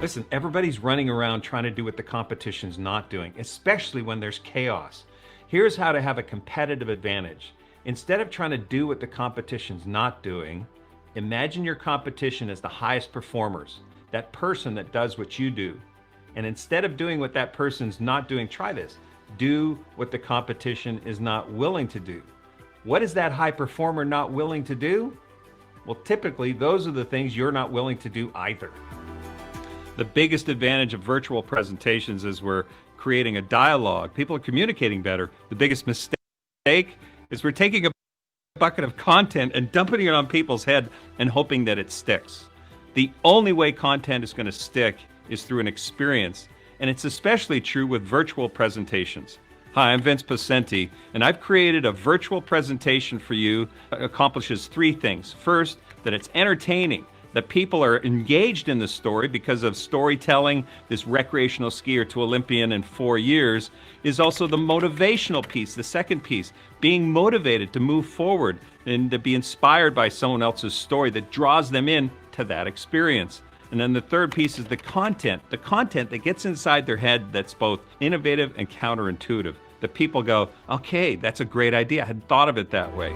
Listen, everybody's running around trying to do what the competition's not doing, especially when there's chaos. Here's how to have a competitive advantage. Instead of trying to do what the competition's not doing, imagine your competition as the highest performers, that person that does what you do. And instead of doing what that person's not doing, try this. Do what the competition is not willing to do. What is that high performer not willing to do? Well, typically, those are the things you're not willing to do either. The biggest advantage of virtual presentations is we're creating a dialogue. People are communicating better. The biggest mistake is we're taking a bucket of content and dumping it on people's head and hoping that it sticks. The only way content is going to stick is through an experience, and it's especially true with virtual presentations. Hi, I'm Vince Poscente, and I've created a virtual presentation for you that accomplishes three things. First, that it's entertaining, that people are engaged in the story because of storytelling. This recreational skier to Olympian in 4 years is also the motivational piece, the second piece, being motivated to move forward and to be inspired by someone else's story that draws them in to that experience. And then the third piece is the content that gets inside their head that's both innovative and counterintuitive. That people go, okay, that's a great idea. I hadn't thought of it that way.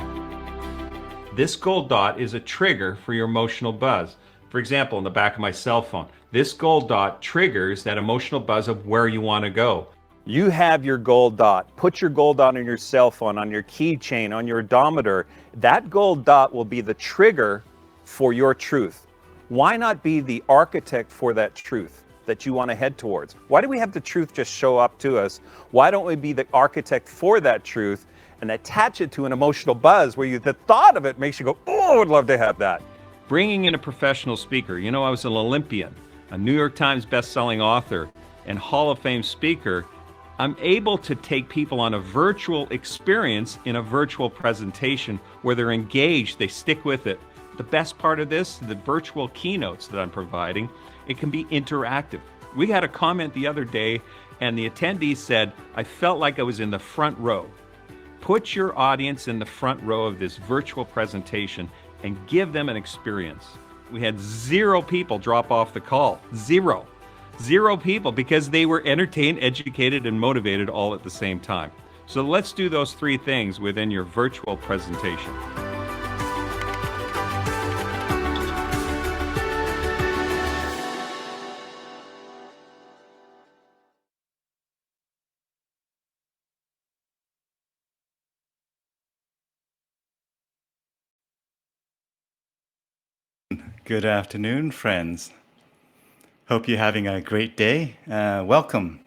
This gold dot is a trigger for your emotional buzz. For example, in the back of my cell phone, this gold dot triggers that emotional buzz of where you want to go. You have your gold dot. Put your gold dot on your cell phone, on your keychain, on your odometer. That gold dot will be the trigger for your truth. Why not be the architect for that truth that you want to head towards? Why do we have the truth just show up to us? Why don't we be the architect for that truth and attach it to an emotional buzz where the thought of it makes you go, oh, I would love to have that. Bringing in a professional speaker. You know, I was an Olympian, a New York Times bestselling author, and Hall of Fame speaker. I'm able to take people on a virtual experience in a virtual presentation where they're engaged, they stick with it. The best part of this, the virtual keynotes that I'm providing, it can be interactive. We had a comment the other day and the attendees said, I felt like I was in the front row. Put your audience in the front row of this virtual presentation and give them an experience. We had 0 people drop off the call. 0 people, because they were entertained, educated, and motivated all at the same time. So let's do those 3 things within your virtual presentation. Good afternoon, friends. Hope you're having a great day. Welcome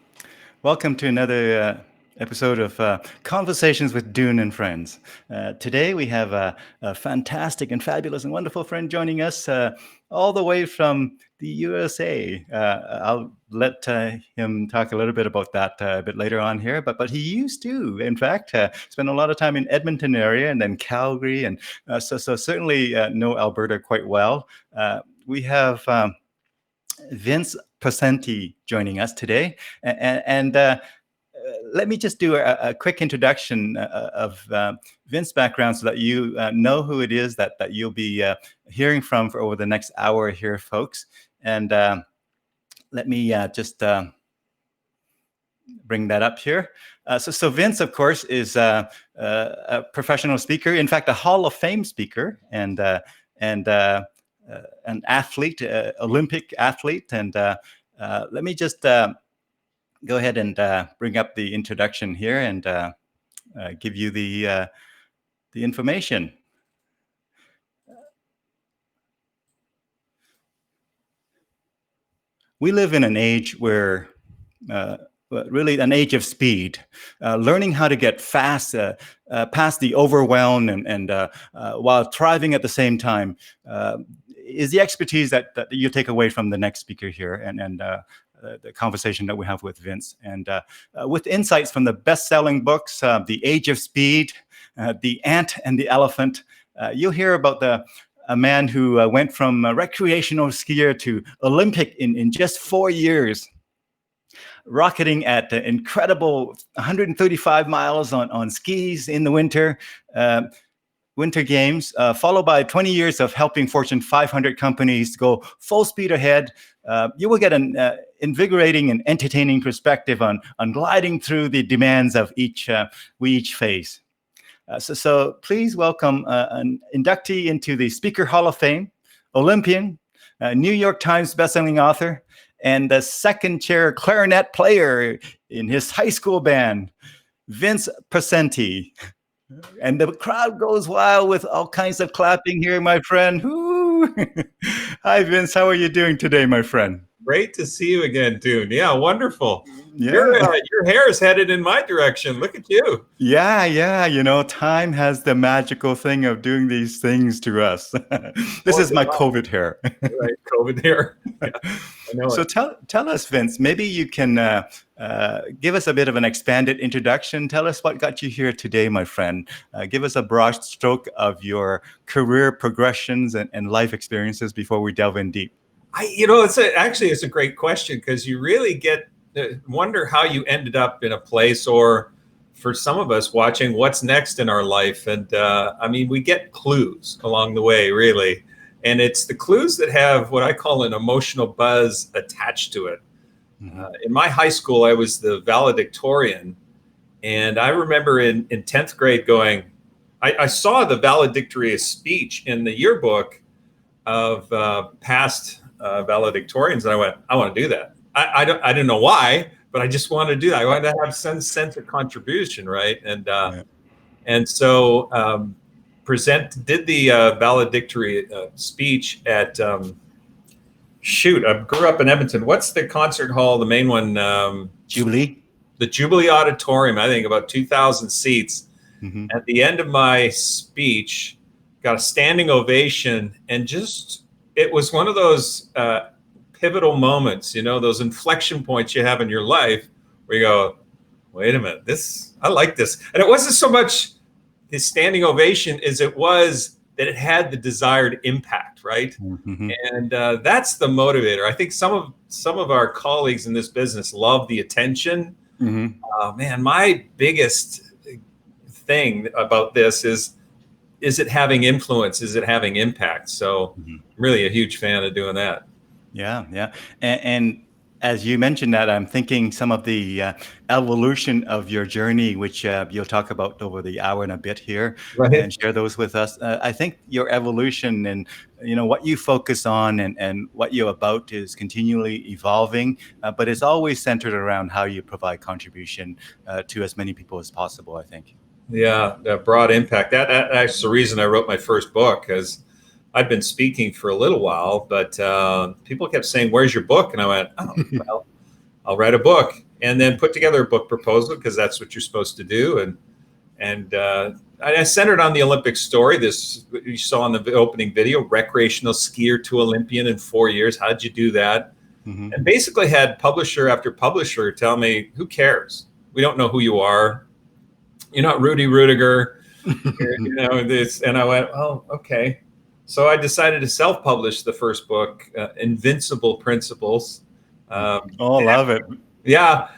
to another episode of Conversations with Dune Friends. Today we have a fantastic and fabulous and wonderful friend joining us all the way from the USA. I'll let him talk a little bit about that a bit later on here, but he used to, in fact, spend a lot of time in Edmonton area and then Calgary, and so certainly know Alberta quite well. We have Vince Poscente joining us today, and let me just do a quick introduction of Vince's background so that you know who it is that you'll be hearing from for over the next hour here, folks. And let me just bring that up here. So Vince, of course, is a professional speaker, in fact, a Hall of Fame speaker, and an athlete, Olympic athlete. And let me just go ahead and bring up the introduction here and give you the information. We live in an age where, really an age of speed. Learning how to get fast past the overwhelm and while thriving at the same time is the expertise that you take away from the next speaker here and the conversation that we have with Vince. And with insights from the best-selling books, The Age of Speed, The Ant and the Elephant, you'll hear about a man who went from a recreational skier to Olympic in just 4 years, rocketing at incredible 135 miles on skis in the winter games, followed by 20 years of helping Fortune 500 companies go full speed ahead you will get an invigorating and entertaining perspective on gliding through the demands of we each face. So please welcome an inductee into the Speaker Hall of Fame, Olympian, New York Times bestselling author, and the second chair clarinet player in his high school band, Vince Poscente. And the crowd goes wild with all kinds of clapping here, my friend. Woo! Hi, Vince. How are you doing today, my friend? Great to see you again, Dune. Yeah, wonderful. Yeah. Your hair is headed in my direction. Look at you. Yeah. You know, time has the magical thing of doing these things to us. This is my COVID hair. Right, COVID hair. Yeah, I know. So tell us, Vince, maybe you can give us a bit of an expanded introduction. Tell us what got you here today, my friend. Give us a broad stroke of your career progressions and life experiences before we delve in deep. It's a great question, because you really get wonder how you ended up in a place, or for some of us watching, what's next in our life. And we get clues along the way, really. And it's the clues that have what I call an emotional buzz attached to it. Mm-hmm. In my high school, I was the valedictorian. And I remember in 10th grade I saw the valedictory speech in the yearbook of past valedictorians, and I went, I want to do that. I didn't know why, but I just wanted to do that. I wanted to have some sense of contribution, right? And so did the valedictory speech at I grew up in Edmonton. What's the concert hall? The main one, Jubilee. The Jubilee Auditorium. I think about 2,000 seats. Mm-hmm. At the end of my speech, got a standing ovation, and it was one of those pivotal moments, those inflection points you have in your life where you go, wait a minute, I like this. And it wasn't so much the standing ovation as it was that it had the desired impact, right? Mm-hmm. And that's the motivator. I think some of our colleagues in this business love the attention. Mm-hmm. Man, my biggest thing about this is it having influence? Is it having impact? So I'm really a huge fan of doing that. Yeah. And as you mentioned that, I'm thinking some of the evolution of your journey, which you'll talk about over the hour and a bit here, right, and share those with us. I think your evolution and what you focus on and what you're about is continually evolving, but it's always centered around how you provide contribution to as many people as possible, I think. Yeah, broad impact. That's the reason I wrote my first book, because I'd been speaking for a little while, but people kept saying, "Where's your book?" And I went, "Oh, well, I'll write a book," and then put together a book proposal, because that's what you're supposed to do. And I centered on the Olympic story. This you saw in the opening video: recreational skier to Olympian in 4 years. How'd you do that? Mm-hmm. And basically had publisher after publisher tell me, "Who cares? We don't know who you are. You're not Rudy Rudiger." This. And I went, "Oh, okay." So I decided to self-publish the first book, Invincible Principles. Love it. Yeah.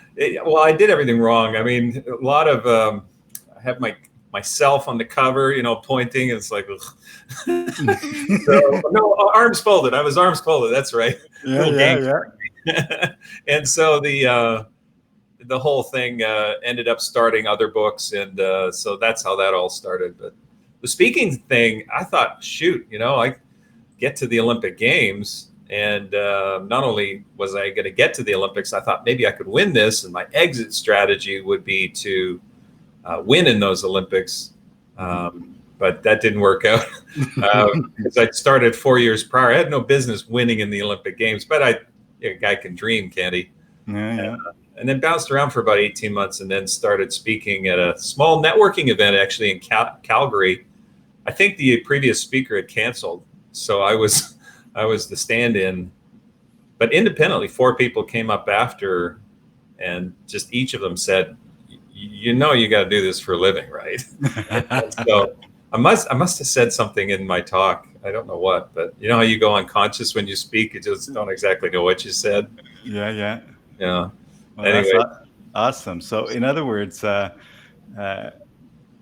Well, I did everything wrong. I mean, a lot of, I have myself on the cover, pointing. It's like, no, arms folded. I was arms folded. That's right. Yeah. And so the whole thing ended up starting other books. And so that's how that all started. But the speaking thing, I thought, shoot, I get to the Olympic Games, and not only was I going to get to the Olympics, I thought maybe I could win this, and my exit strategy would be to win in those Olympics. But that didn't work out, because I started 4 years prior. I had no business winning in the Olympic Games, but a guy can dream, can't he? Yeah. And then bounced around for about 18 months, and then started speaking at a small networking event actually in Calgary. I think the previous speaker had canceled, so I was the stand-in. But independently, 4 people came up after, and just each of them said, you got to do this for a living, right? So I must have said something in my talk. I don't know what, but you know how you go unconscious when you speak? You just don't exactly know what you said. Yeah. Well, anyway, that's awesome. So in other words,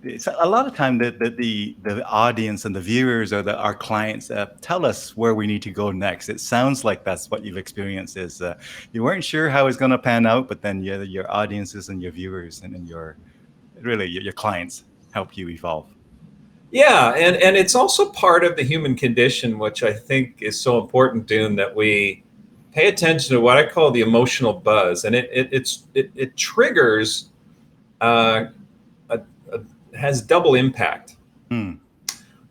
it's a lot of time that the audience and the viewers or our clients tell us where we need to go next. It sounds like that's what you've experienced is you weren't sure how it's going to pan out, but then your audiences and your viewers and your clients help you evolve. Yeah, and it's also part of the human condition, which I think is so important, Dune, that we pay attention to what I call the emotional buzz, and it triggers has double impact.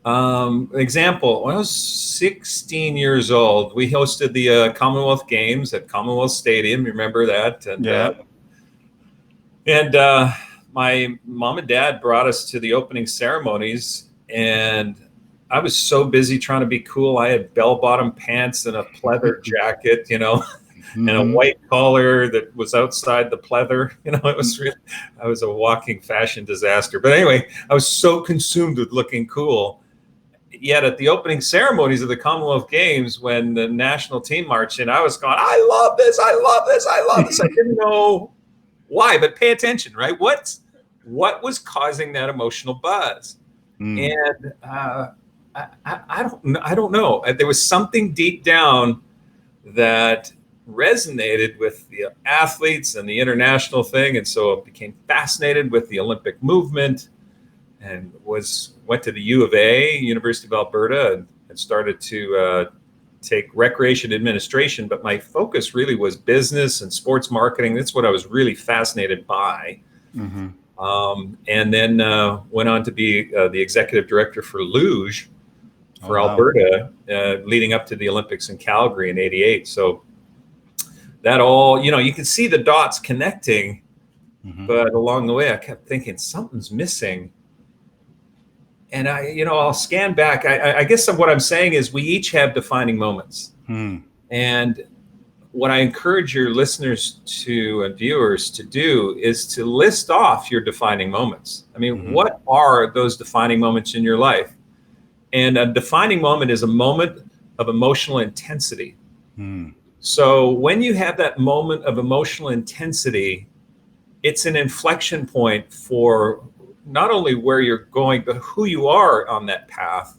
Example: when I was 16 years old, we hosted the Commonwealth Games at Commonwealth Stadium. Remember that? And my mom and dad brought us to the opening ceremonies, and I was so busy trying to be cool. I had bell-bottom pants and a pleather jacket, and a white collar that was outside the pleather. It was really, I was a walking fashion disaster. But anyway, I was so consumed with looking cool. Yet at the opening ceremonies of the Commonwealth Games, when the national team marched in, I was going, I love this, I love this, I love this. I didn't know why, but pay attention, right? What was causing that emotional buzz? And I don't know. There was something deep down that resonated with the athletes and the international thing, and so I became fascinated with the Olympic movement, and went to the U of A, University of Alberta, and started to take recreation administration. But my focus really was business and sports marketing. That's what I was really fascinated by. And then went on to be the executive director for Luge for Alberta, leading up to the Olympics in Calgary in '88. So that all, you can see the dots connecting, but along the way I kept thinking something's missing. And I'll scan back. I guess what I'm saying is we each have defining moments. And what I encourage your listeners and viewers to do is to list off your defining moments. I mean, what are those defining moments in your life? And a defining moment is a moment of emotional intensity. So when you have that moment of emotional intensity, it's an inflection point for not only where you're going, but who you are on that path.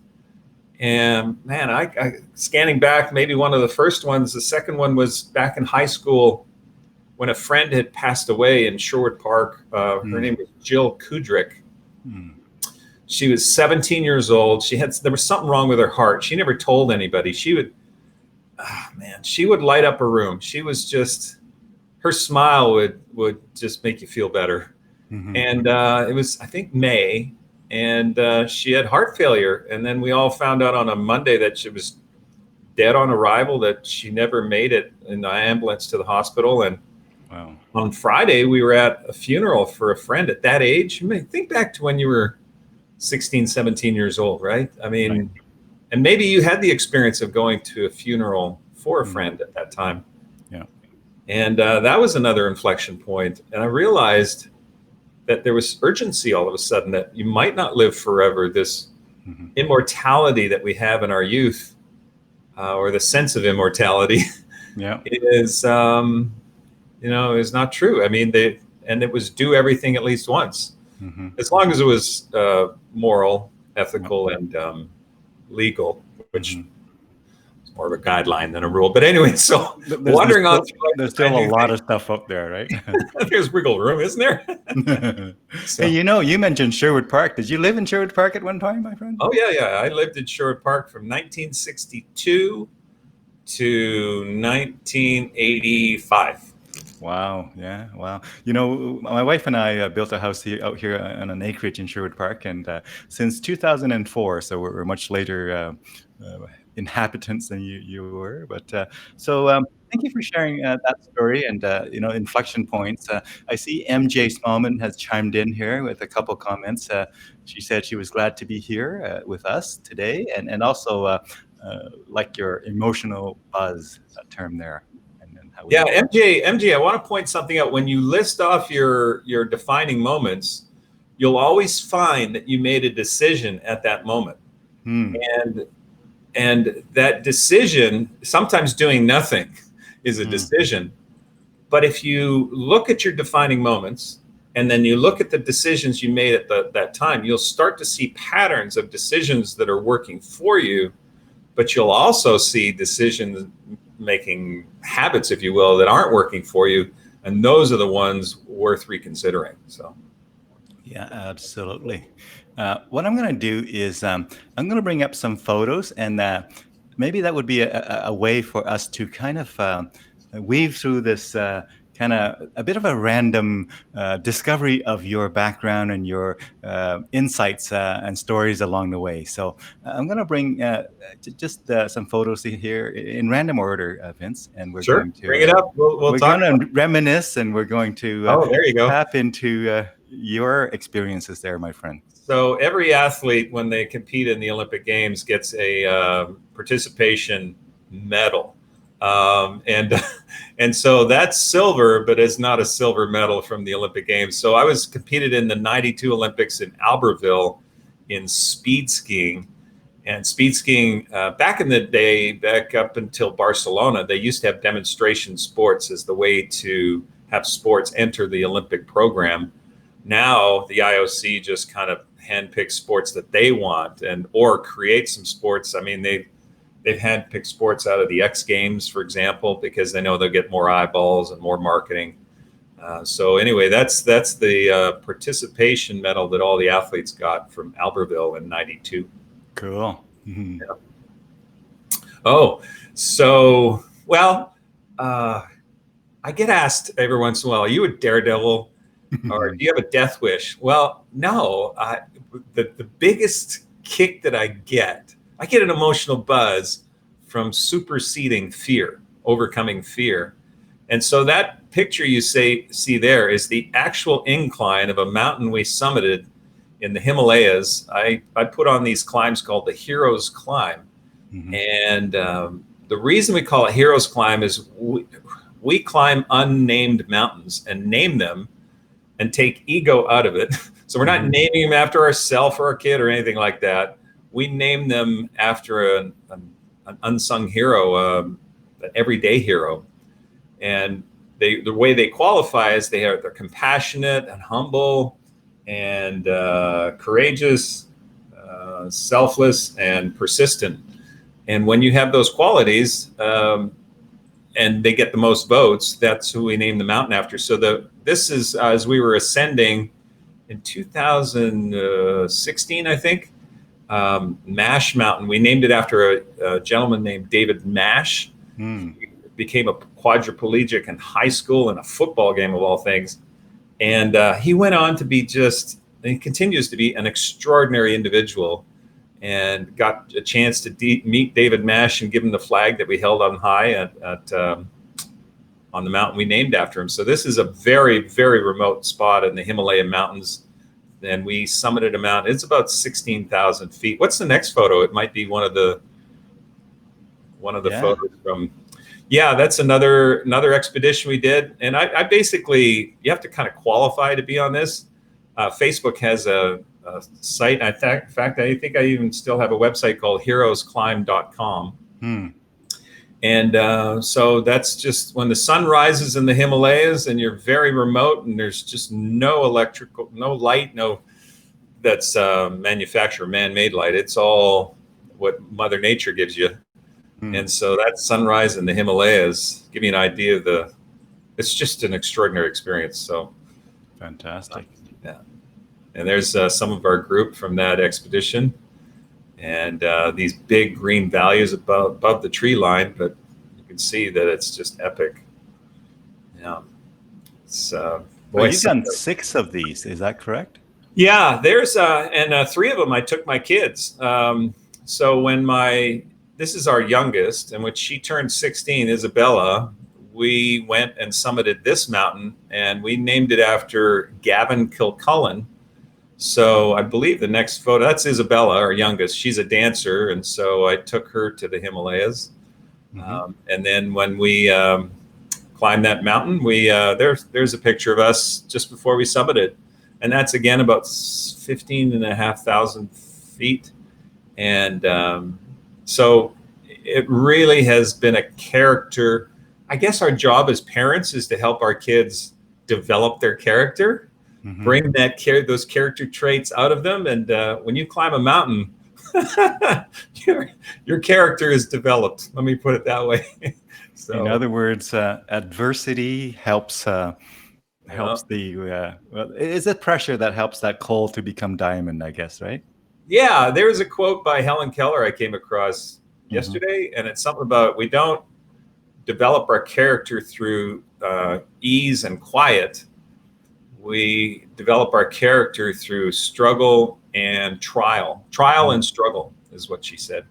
And man, I scanning back, maybe one of the first ones, the second one was back in high school when a friend had passed away in Sherwood Park. Her name was Jill Kudrick. She was 17 years old. There was something wrong with her heart. She never told anybody. She would light up a room. She was just, her smile would just make you feel better. And it was, I think, May, and she had heart failure. And then we all found out on a Monday that she was dead on arrival, that she never made it in the ambulance to the hospital. And on Friday, we were at a funeral for a friend at that age. I mean, think back to when you were 16, 17 years old, right? I mean, and maybe you had the experience of going to a funeral for a friend at that time. And that was another inflection point. And I realized that there was urgency all of a sudden, that you might not live forever. This immortality that we have in our youth, or the sense of immortality, is not true. I mean, it was do everything at least once, as long as it was moral, ethical, and legal, which is more of a guideline than a rule. But anyway, so wandering on. There's still a lot of stuff up there, right? There's wiggle room, isn't there? Hey, you mentioned Sherwood Park. Did you live in Sherwood Park at one time, my friend? Oh, yeah. I lived in Sherwood Park from 1962 to 1985. Wow. Yeah. Wow. My wife and I built a house out here on an acreage in Sherwood Park. And since 2004, so we're much later inhabitants than you were. But thank you for sharing that story and, inflection points. I see MJ Smallman has chimed in here with a couple comments. She said she was glad to be here with us today, and also like your emotional buzz, that term there. Yeah, MJ, I want to point something out. When you list off your defining moments, you'll always find that you made a decision at that moment. And that decision, sometimes doing nothing is a decision. But if you look at your defining moments and then you look at the decisions you made at that time, you'll start to see patterns of decisions that are working for you, but you'll also see decision making habits, if you will, that aren't working for you. And those are the ones worth reconsidering. So. Yeah, absolutely. What I'm going to do is I'm going to bring up some photos, and maybe that would be a way for us to kind of weave through this kind of a bit of a random discovery of your background and your insights and stories along the way. So I'm going to bring just some photos here in random order, Vince, and we're Sure, going to bring it up. We'll we're talk. going to reminisce, and we're going to Oh, there you go. tap into your experiences there, my friend. So every athlete, when they compete in the Olympic Games, gets a participation medal. And so that's silver, but it's not a silver medal from the Olympic Games. So I was competed in the 92 Olympics in Albertville in speed skiing. And speed skiing, back in the day, back up until Barcelona, they used to have demonstration sports as the way to have sports enter the Olympic program. Now the IOC just kind of handpicks sports that they want or create some sports. I mean, they've handpicked sports out of the X Games, for example, because they know they'll get more eyeballs and more marketing. So anyway, that's the participation medal that all the athletes got from Albertville in 92. Cool. Mm-hmm. Yeah. Oh, so, well, I get asked every once in a while, are you a daredevil? Or do you have a death wish? Well, no. The biggest kick that I get an emotional buzz from superseding fear, overcoming fear. And so that picture you see there is the actual incline of a mountain we summited in the Himalayas. I put on these climbs called the Hero's Climb. Mm-hmm. And the reason we call it Hero's Climb is we climb unnamed mountains and name them and take ego out of it. So we're not naming them after ourselves or our kid or anything like that. We name them after an unsung hero, an everyday hero. And the way they qualify is they're compassionate and humble and courageous, selfless and persistent. And when you have those qualities, and they get the most votes, that's who we name the mountain after. So this is, as we were ascending in 2016, I think, Mash Mountain. We named it after a gentleman named David Mash. He became a quadriplegic in high school in a football game of all things. And he went on to be and he continues to be an extraordinary individual, and got a chance to meet David Mash and give him the flag that we held on high on the mountain we named after him. So this is a very, very remote spot in the Himalayan mountains. And we summited a mountain. It's about 16,000 feet. What's the next photo? It might be one of the photos from. Yeah, that's another expedition we did. And I basically, you have to kind of qualify to be on this. Facebook has a site. In fact, I think I even still have a website called heroesclimb.com. And so that's just when the sun rises in the Himalayas and you're very remote and there's just no electrical, no light, that's manufactured man-made light. It's all what Mother Nature gives you. And so that sunrise in the Himalayas, give you an idea of it's just an extraordinary experience. So fantastic. Yeah. And there's some of our group from that expedition, and these big green valleys above the tree line, but you can see that it's just epic. Yeah. It's well, you've done 6 of these, is that correct? Yeah, there's and 3 of them I took my kids. So when this is our youngest, and when she turned 16, Isabella, we went and summited this mountain, and we named it after Gavin Kilcullen. So I believe the next photo, that's Isabella, our youngest. She's a dancer, and so I took her to the Himalayas. And then when we climbed that mountain, there's a picture of us just before we summited. And that's, again, about 15,500 feet. And so it really has been a character. I guess our job as parents is to help our kids develop their character. bring those character traits out of them. And when you climb a mountain, your character is developed. Let me put it that way. So, in other words, adversity helps the well, is it pressure that helps that coal to become diamond, I guess, right? yeah, there was a quote by Helen Keller I came across yesterday, and it's something about we don't develop our character through ease and quiet. We develop our character through struggle and trial. Trial and struggle is what she said.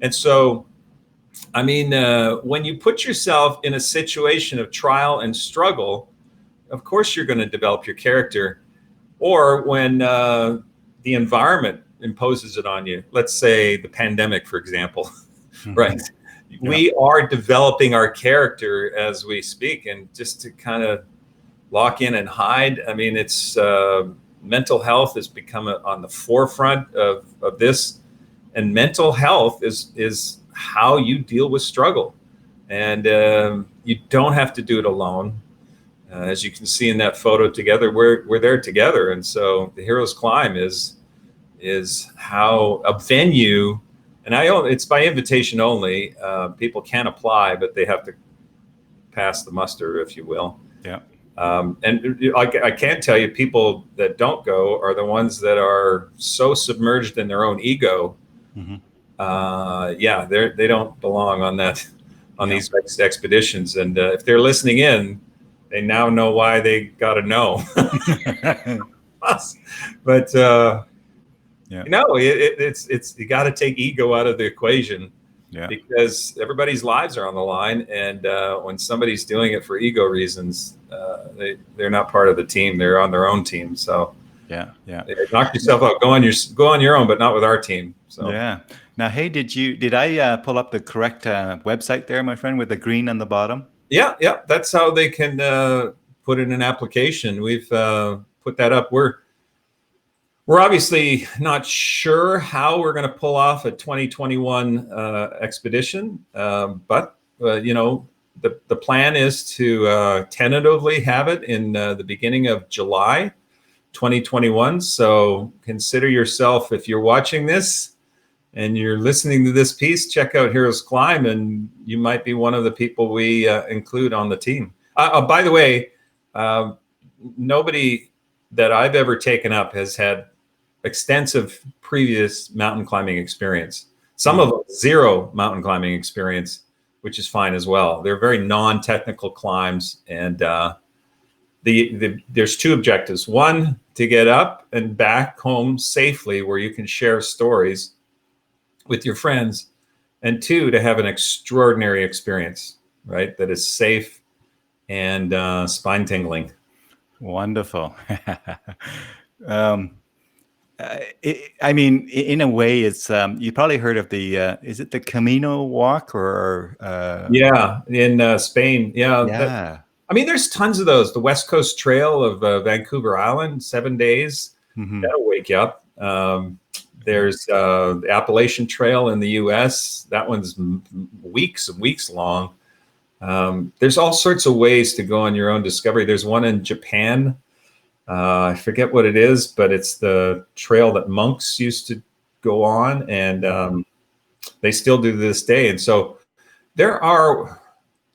And so, I mean, when you put yourself in a situation of trial and struggle, of course you're going to develop your character. Or when the environment imposes it on you, let's say the pandemic, for example, right? Yeah. We are developing our character as we speak, and just to kind of lock in and hide. I mean, it's mental health has become on the forefront of this, and mental health is how you deal with struggle, and you don't have to do it alone. As you can see in that photo together, we're there together, and so the Hero's Climb is how a venue, and it's by invitation only. People can apply, but they have to pass the muster, if you will. Yeah. And I can't tell you, people that don't go are the ones that are so submerged in their own ego. Yeah, they don't belong on these expeditions. And if they're listening in, they now know why they got to know. But it's you got to take ego out of the equation. Yeah. Because everybody's lives are on the line, and when somebody's doing it for ego reasons, they're not part of the team. They're on their own team. So knock yourself out. Go on your own, but not with our team. So yeah. Now, hey, did I pull up the correct website there, my friend, with the green on the bottom? Yeah. That's how they can put in an application. We've put that up. We're obviously not sure how we're going to pull off a 2021 expedition, but the plan is to tentatively have it in the beginning of July 2021. So consider yourself, if you're watching this and you're listening to this piece, check out Hero's Climb, and you might be one of the people we include on the team. By the way, nobody that I've ever taken up has had extensive previous mountain climbing experience. Some of them zero mountain climbing experience, which is fine as well. They're very non-technical climbs, and there's two objectives: one, to get up and back home safely, where you can share stories with your friends, and two, to have an extraordinary experience, right? That is safe and spine tingling. Wonderful. I mean, in a way, it's you probably heard of the is it the Camino walk or in Spain. I mean, there's tons of those. The West Coast Trail of Vancouver Island, 7 days. That'll wake you up. There's the Appalachian Trail in the U.S. That one's weeks and weeks long. There's all sorts of ways to go on your own discovery. There's one in Japan. I forget what it is, but it's the trail that monks used to go on, and they still do to this day. And so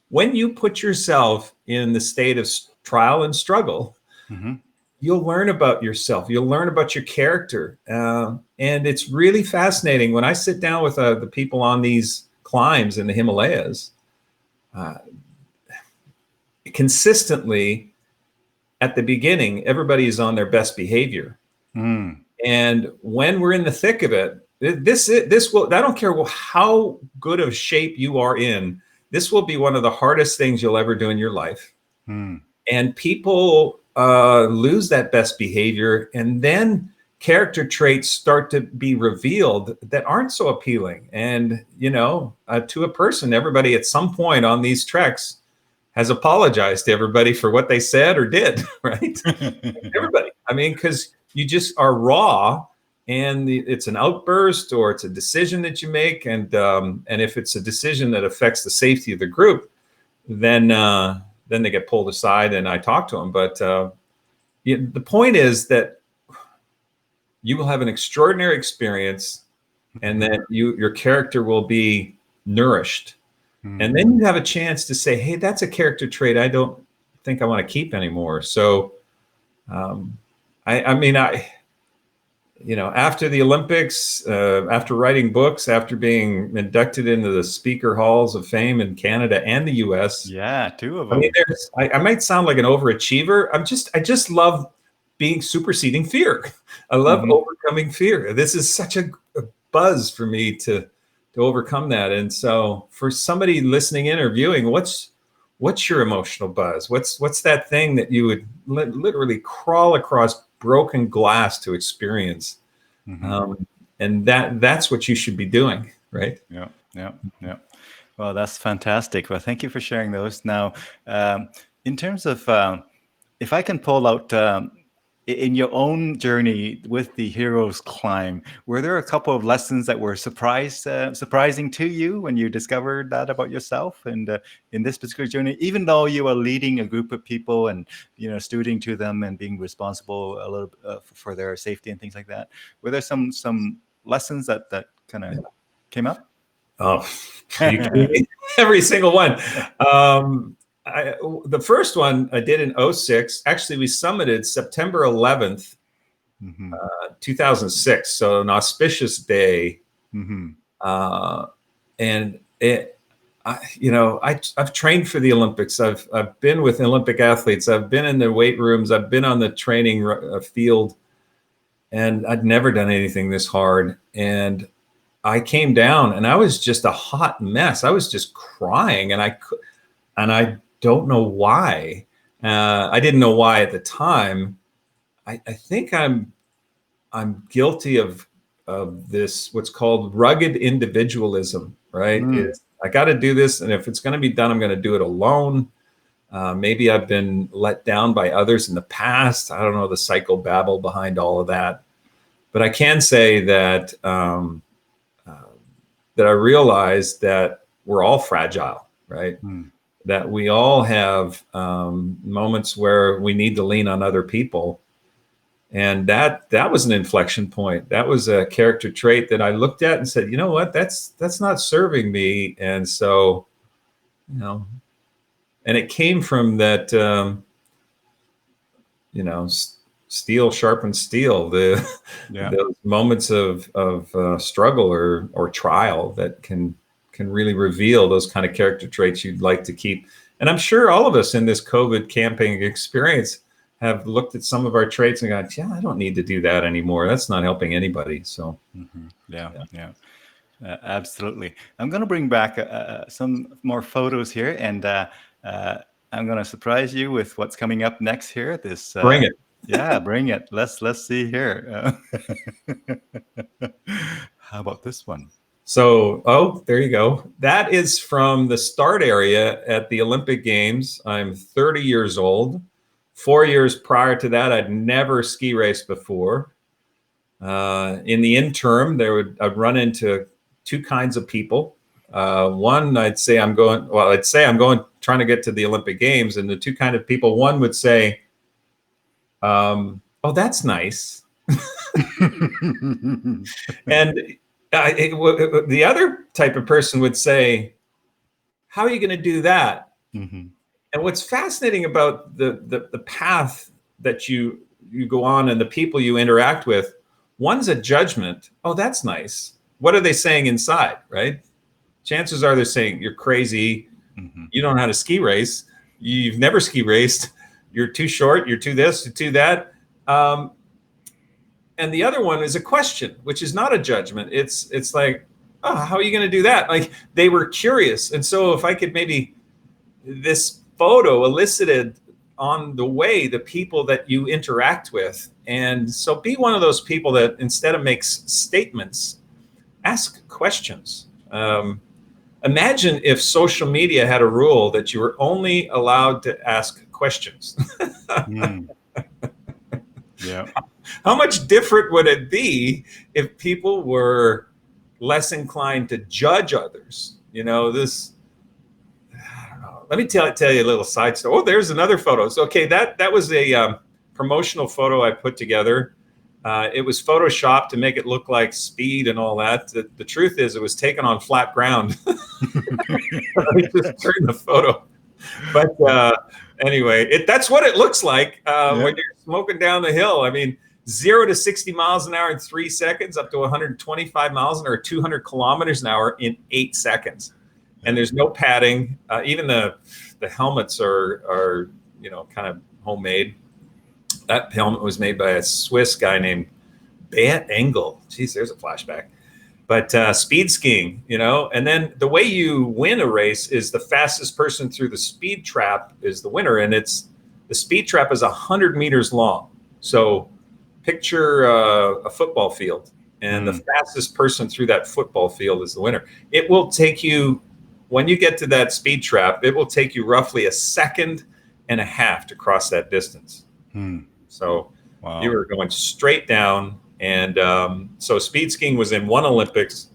when you put yourself in the state of trial and struggle, you'll learn about yourself. You'll learn about your character. And it's really fascinating. When I sit down with the people on these climbs in the Himalayas, consistently, at the beginning, everybody is on their best behavior. And when we're in the thick of it, this will, I don't care how good of shape you are in, this will be one of the hardest things you'll ever do in your life. And people lose that best behavior, and then character traits start to be revealed that aren't so appealing. And, to a person, everybody at some point on these treks has apologized to everybody for what they said or did, right? Everybody. I mean, because you just are raw, and it's an outburst or it's a decision that you make. And if it's a decision that affects the safety of the group, then they get pulled aside and I talk to them. But the point is that you will have an extraordinary experience, and then your character will be nourished. And then you have a chance to say, hey, that's a character trait I don't think I want to keep anymore. So, after the Olympics, after writing books, after being inducted into the Speaker Halls of Fame in Canada and the US. Yeah, 2 of them. I might sound like an overachiever. I just love being superseding fear. I love overcoming fear. This is such a buzz for me to overcome that. And so for somebody listening in or viewing, what's your emotional buzz? What's that thing that you would literally crawl across broken glass to experience? And that's what you should be doing, right? Yeah. Well, that's fantastic. Well, thank you for sharing those. Now, in terms of, if I can pull out, in your own journey with the Hero's Climb, were there a couple of lessons that were surprising to you when you discovered that about yourself? And in this particular journey, even though you are leading a group of people and stewarding to them and being responsible a little for their safety and things like that, were there some lessons that kind of came up? Oh, every single one. The first one I did in 2006. Actually, we summited September 11th, 2006. So an auspicious day. And I've trained for the Olympics. I've been with Olympic athletes. I've been in their weight rooms. I've been on the training field, and I'd never done anything this hard. And I came down, and I was just a hot mess. I was just crying, and I don't know why. I didn't know why at the time. I think I'm guilty of this, what's called rugged individualism, right? I got to do this, and if it's going to be done, I'm going to do it alone. Maybe I've been let down by others in the past. I don't know the psychobabble behind all of that, but I can say that that I realized that we're all fragile, right? That we all have moments where we need to lean on other people. And that was an inflection point. That was a character trait that I looked at and said, you know what, that's not serving me. And so, and it came from that, steel sharpens steel, those moments of struggle or trial that can really reveal those kind of character traits you'd like to keep. And I'm sure all of us in this COVID camping experience have looked at some of our traits and gone, yeah, I don't need to do that anymore. That's not helping anybody. So, absolutely. I'm going to bring back some more photos here, and I'm going to surprise you with what's coming up next here. Bring it. Yeah, bring it. Let's see here. How about this one? So, there you go. That is from the start area at the Olympic Games. I'm 30 years old. 4 years prior to that, I'd never ski raced before. In the interim, I'd run into two kinds of people. One, I'd say I'm going trying to get to the Olympic Games, and the two kind of people, one would say, oh, that's nice. And the other type of person would say, how are you going to do that? And what's fascinating about the path that you go on and the people you interact with, one's a judgment. Oh, that's nice. What are they saying inside, right? Chances are they're saying, you're crazy. You don't know how to ski race. You've never ski raced. You're too short. You're too this, you're too that. And the other one is a question, which is not a judgment. It's like, oh, how are you going to do that? Like, they were curious. And so if I could maybe, this photo elicited on the way the people that you interact with. And so be one of those people that instead of makes statements, ask questions. Imagine if social media had a rule that you were only allowed to ask questions. Yeah. How much different would it be if people were less inclined to judge others? I don't know. Let me tell you a little side story. Oh, there's another photo. So, okay, that was a promotional photo I put together. It was photoshopped to make it look like speed and all that. The truth is, it was taken on flat ground. I just turned the photo. But anyway, that's what it looks like when you're smoking down the hill. I mean, 0 to 60 miles an hour in 3 seconds, up to 125 miles an hour, 200 kilometers an hour in 8 seconds. And there's no padding. Even the helmets are kind of homemade. That helmet was made by a Swiss guy named Beat Engel. Geez, there's a flashback. But speed skiing, and then the way you win a race is the fastest person through the speed trap is the winner. And the speed trap is 100 meters long. So picture a football field, and the fastest person through that football field is the winner. It will take you, when you get to that speed trap, it will take you roughly 1.5 seconds to cross that distance. So you were going straight down. And so speed skiing was in one Olympics,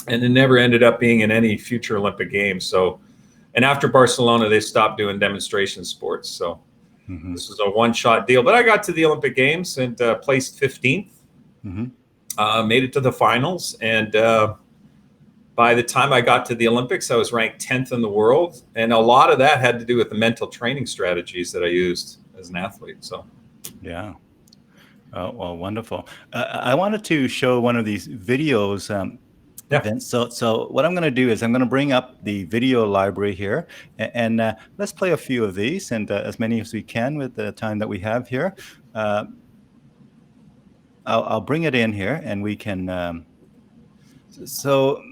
and it never ended up being in any future Olympic Games. So, and after Barcelona, they stopped doing demonstration sports. So this was a one-shot deal. But I got to the Olympic Games and placed 15th, made it to the finals. And by the time I got to the Olympics, I was ranked 10th in the world. And a lot of that had to do with the mental training strategies that I used as an athlete. So, yeah. Oh, well, wonderful. I wanted to show one of these videos, Vince. So what I'm going to do is I'm going to bring up the video library here, and let's play a few of these, and as many as we can with the time that we have here. I'll bring it in here, and we can. So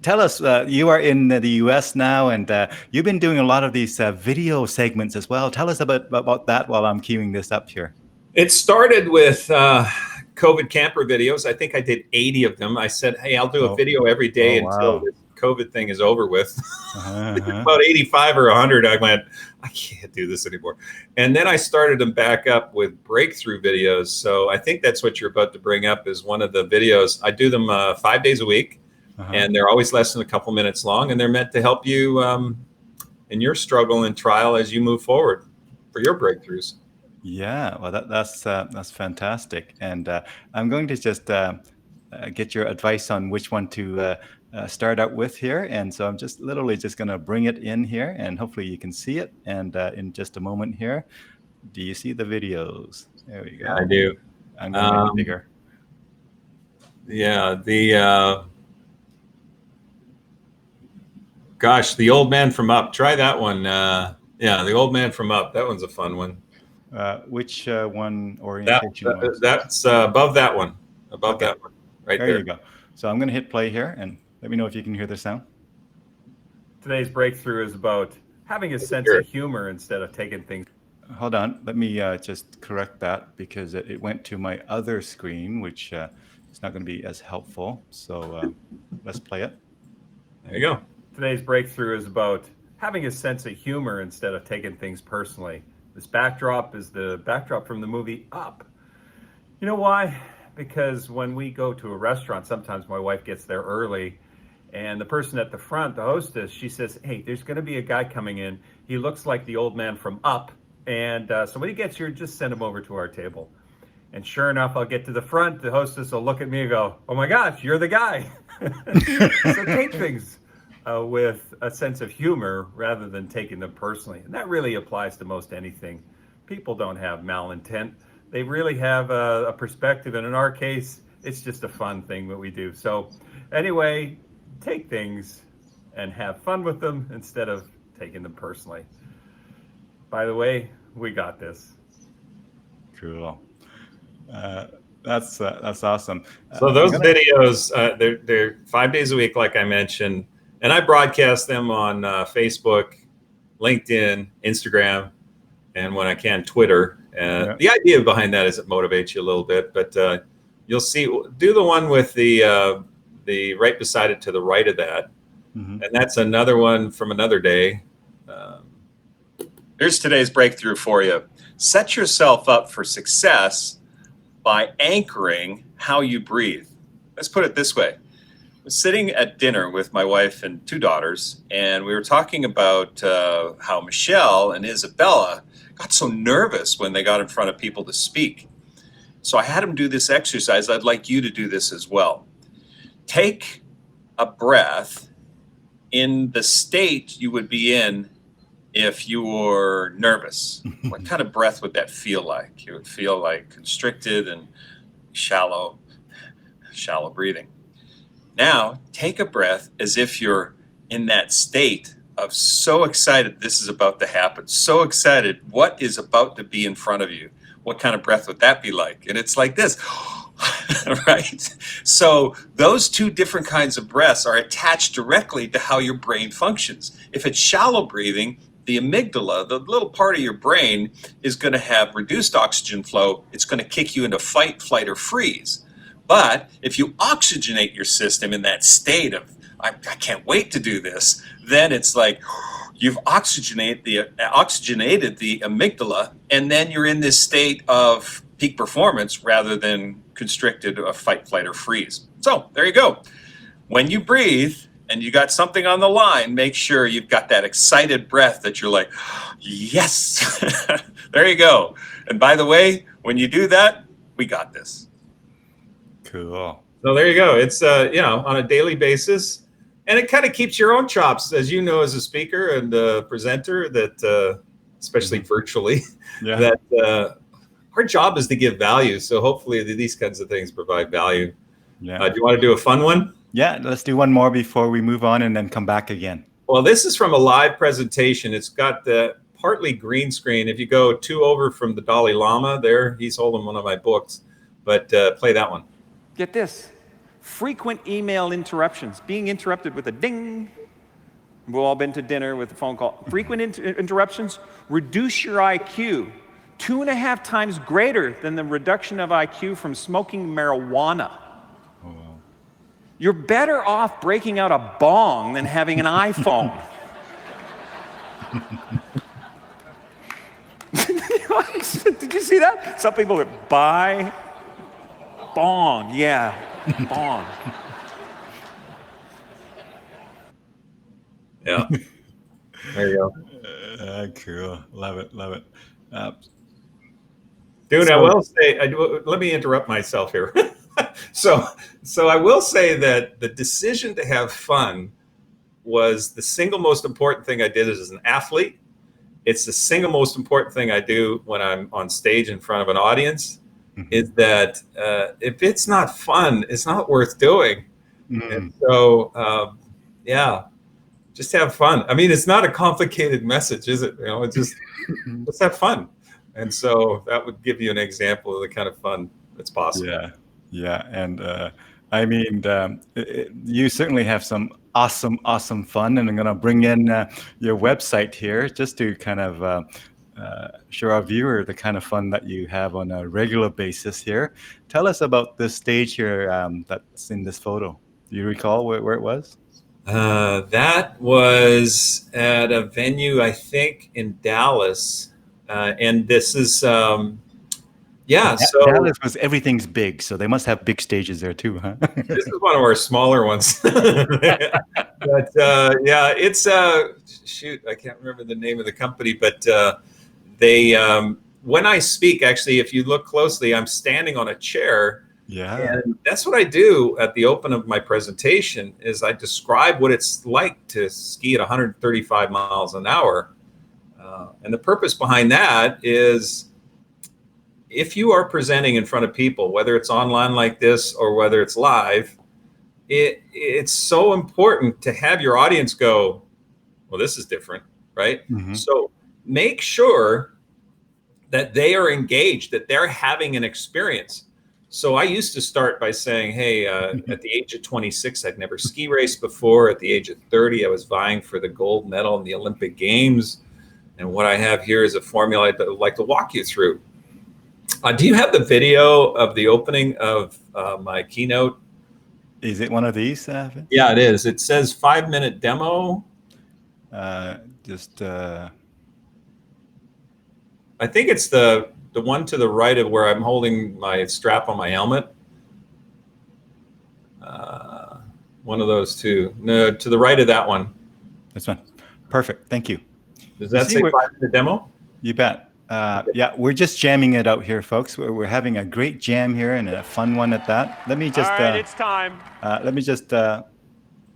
tell us, you are in the US now, and you've been doing a lot of these video segments as well. Tell us about that while I'm queuing this up here. It started with COVID camper videos. I think I did 80 of them. I said, hey, I'll do a video every day until this COVID thing is over with. About 85 or 100, I went, I can't do this anymore. And then I started them back up with breakthrough videos. So I think that's what you're about to bring up is one of the videos. I do them 5 days a week, and they're always less than a couple minutes long. And they're meant to help you in your struggle and trial as you move forward for your breakthroughs. Yeah, well, that's fantastic, and I'm going to just get your advice on which one to start out with here. And so I'm just literally just going to bring it in here, and hopefully you can see it. And in just a moment here, do you see the videos? There we go. Yeah, I do. I'm going to make it bigger. Yeah, the old man from Up. Try that one. Yeah, the old man from Up. That one's a fun one. Which one orientation? That's above that one. Above that one. Right there. There you go. So I'm going to hit play here, and let me know if you can hear the sound. Today's breakthrough is about having a sense of humor instead of taking things. Hold on. Let me just correct that because it went to my other screen, which is not going to be as helpful. So let's play it. There you go. Today's breakthrough is about having a sense of humor instead of taking things personally. This backdrop is the backdrop from the movie Up. You know why? Because when we go to a restaurant, sometimes my wife gets there early, and the person at the front, the hostess, she says, hey, there's going to be a guy coming in. He looks like the old man from Up. And so when he gets here, just send him over to our table. And sure enough, I'll get to the front. The hostess will look at me and go, oh my gosh, you're the guy. So take things with a sense of humor rather than taking them personally. And that really applies to most anything. People don't have malintent. They really have a perspective. And in our case, it's just a fun thing that we do. So anyway, take things and have fun with them instead of taking them personally. By the way, we got this. Cool. That's awesome. So those videos, they're 5 days a week, like I mentioned. And I broadcast them on Facebook, LinkedIn, Instagram, and when I can, Twitter. The idea behind that is it motivates you a little bit, but you'll see. Do the one with the right beside it to the right of that, and that's another one from another day. Here's today's breakthrough for you. Set yourself up for success by anchoring how you breathe. Let's put it this way. I was sitting at dinner with my wife and 2 daughters, and we were talking about how Michelle and Isabella got so nervous when they got in front of people to speak. So I had them do this exercise. I'd like you to do this as well. Take a breath in the state you would be in if you were nervous. What kind of breath would that feel like? It would feel like constricted and shallow breathing. Now, take a breath as if you're in that state of so excited this is about to happen, so excited what is about to be in front of you. What kind of breath would that be like? And it's like this, right? So those two different kinds of breaths are attached directly to how your brain functions. If it's shallow breathing, the amygdala, the little part of your brain, is going to have reduced oxygen flow. It's going to kick you into fight, flight, or freeze. But if you oxygenate your system in that state of, I can't wait to do this, then it's like you've oxygenated the amygdala, and then you're in this state of peak performance rather than constricted fight, flight, or freeze. So there you go. When you breathe and you got something on the line, make sure you've got that excited breath that you're like, yes, there you go. And by the way, when you do that, we got this. Cool. So there you go. It's, on a daily basis. And it kind of keeps your own chops, as you know, as a speaker and a presenter, that especially virtually, that our job is to give value. So hopefully these kinds of things provide value. Yeah. Do you want to do a fun one? Yeah, let's do one more before we move on and then come back again. Well, this is from a live presentation. It's got the partly green screen. If you go 2 over from the Dalai Lama there, he's holding one of my books. But play that one. Get this. Frequent email interruptions. Being interrupted with a ding. We've all been to dinner with a phone call. Frequent interruptions reduce your IQ 2.5 times greater than the reduction of IQ from smoking marijuana. Oh, wow. You're better off breaking out a bong than having an iPhone. Did you see that? Some people would buy bong. Yeah, bong. Yeah. There you go. Cool. Love it. Love it. Dude, I will say, let me interrupt myself here. So I will say that the decision to have fun was the single most important thing I did as an athlete. It's the single most important thing I do when I'm on stage in front of an audience, is that if it's not fun, it's not worth doing. And so, just have fun. I mean, it's not a complicated message, is it? It's just, let's have fun. And so that would give you an example of the kind of fun that's possible. Yeah. And I mean, you certainly have some awesome fun. And I'm going to bring in your website here just to kind of show our viewer the kind of fun that you have on a regular basis here. Tell us about this stage here that's in this photo. Do you recall where it was? That was at a venue, I think, in Dallas. And this is, so Dallas was everything's big, so they must have big stages there too, huh? This is one of our smaller ones. But it's shoot, I can't remember the name of the company, but they when I speak, actually, if you look closely, I'm standing on a chair. Yeah. And that's what I do at the open of my presentation, is I describe what it's like to ski at 135 miles an hour. And the purpose behind that is, if you are presenting in front of people, whether it's online like this or whether it's live, it's so important to have your audience go, well, this is different, right? So make sure that they are engaged, that they're having an experience. So I used to start by saying, hey, at the age of 26, I'd never ski raced before. At the age of 30, I was vying for the gold medal in the Olympic Games. And what I have here is a formula I'd like to walk you through. Do you have the video of the opening of my keynote? Is it one of these? Yeah, it is. It says 5-minute demo. I think it's the one to the right of where I'm holding my strap on my helmet. One of those two. No, to the right of that one. This one. Perfect. Thank you. Does that say 5-minute demo? You bet. Yeah, we're just jamming it out here, folks. We're having a great jam here and a fun one at that. Let me just All right, it's time. let me just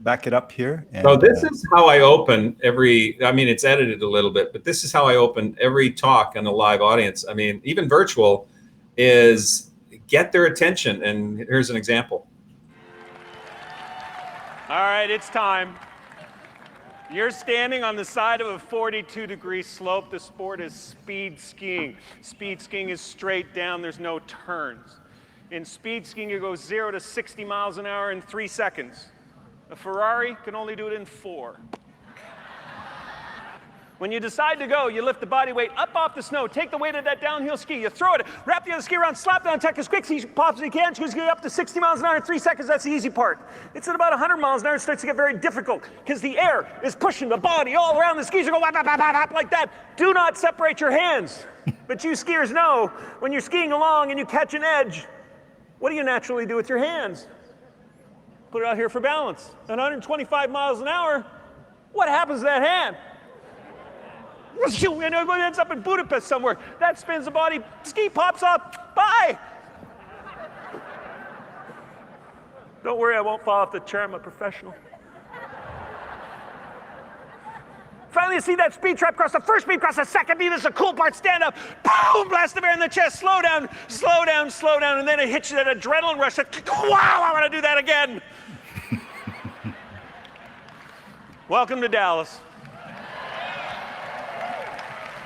back it up here. And, So this is how I open every, I mean, it's edited a little bit, but this is how I open every talk in a live audience. I mean, even virtual, is get their attention. And here's an example. All right, it's time. You're standing on the side of a 42-degree slope. The sport is speed skiing. Speed skiing is straight down. There's no turns. In speed skiing, you go 0 to 60 miles an hour in 3 seconds. A Ferrari can only do it in 4. When you decide to go, you lift the body weight up off the snow, take the weight of that downhill ski, you throw it, wrap the other ski around, slap down, tuck as quick as he possibly can, choose to get up to 60 miles an hour in 3 seconds. That's the easy part. It's at about 100 miles an hour, it starts to get very difficult because the air is pushing the body all around. The skis are going whap, whap, whap, whap, whap, like that. Do not separate your hands. But you skiers know when you're skiing along and you catch an edge, what do you naturally do with your hands? Put it out here for balance. At 125 miles an hour, what happens to that hand? And it ends up in Budapest somewhere. That spins the body, ski pops up, bye! Don't worry, I won't fall off the chair, I'm a professional. Finally, you see that speed trap cross the first beam, cross the second beam. This is the cool part. Stand up, boom, blast the bear in the chest. Slow down, slow down, slow down. And then it hits you that adrenaline rush. Wow, I want to do that again. Welcome to Dallas.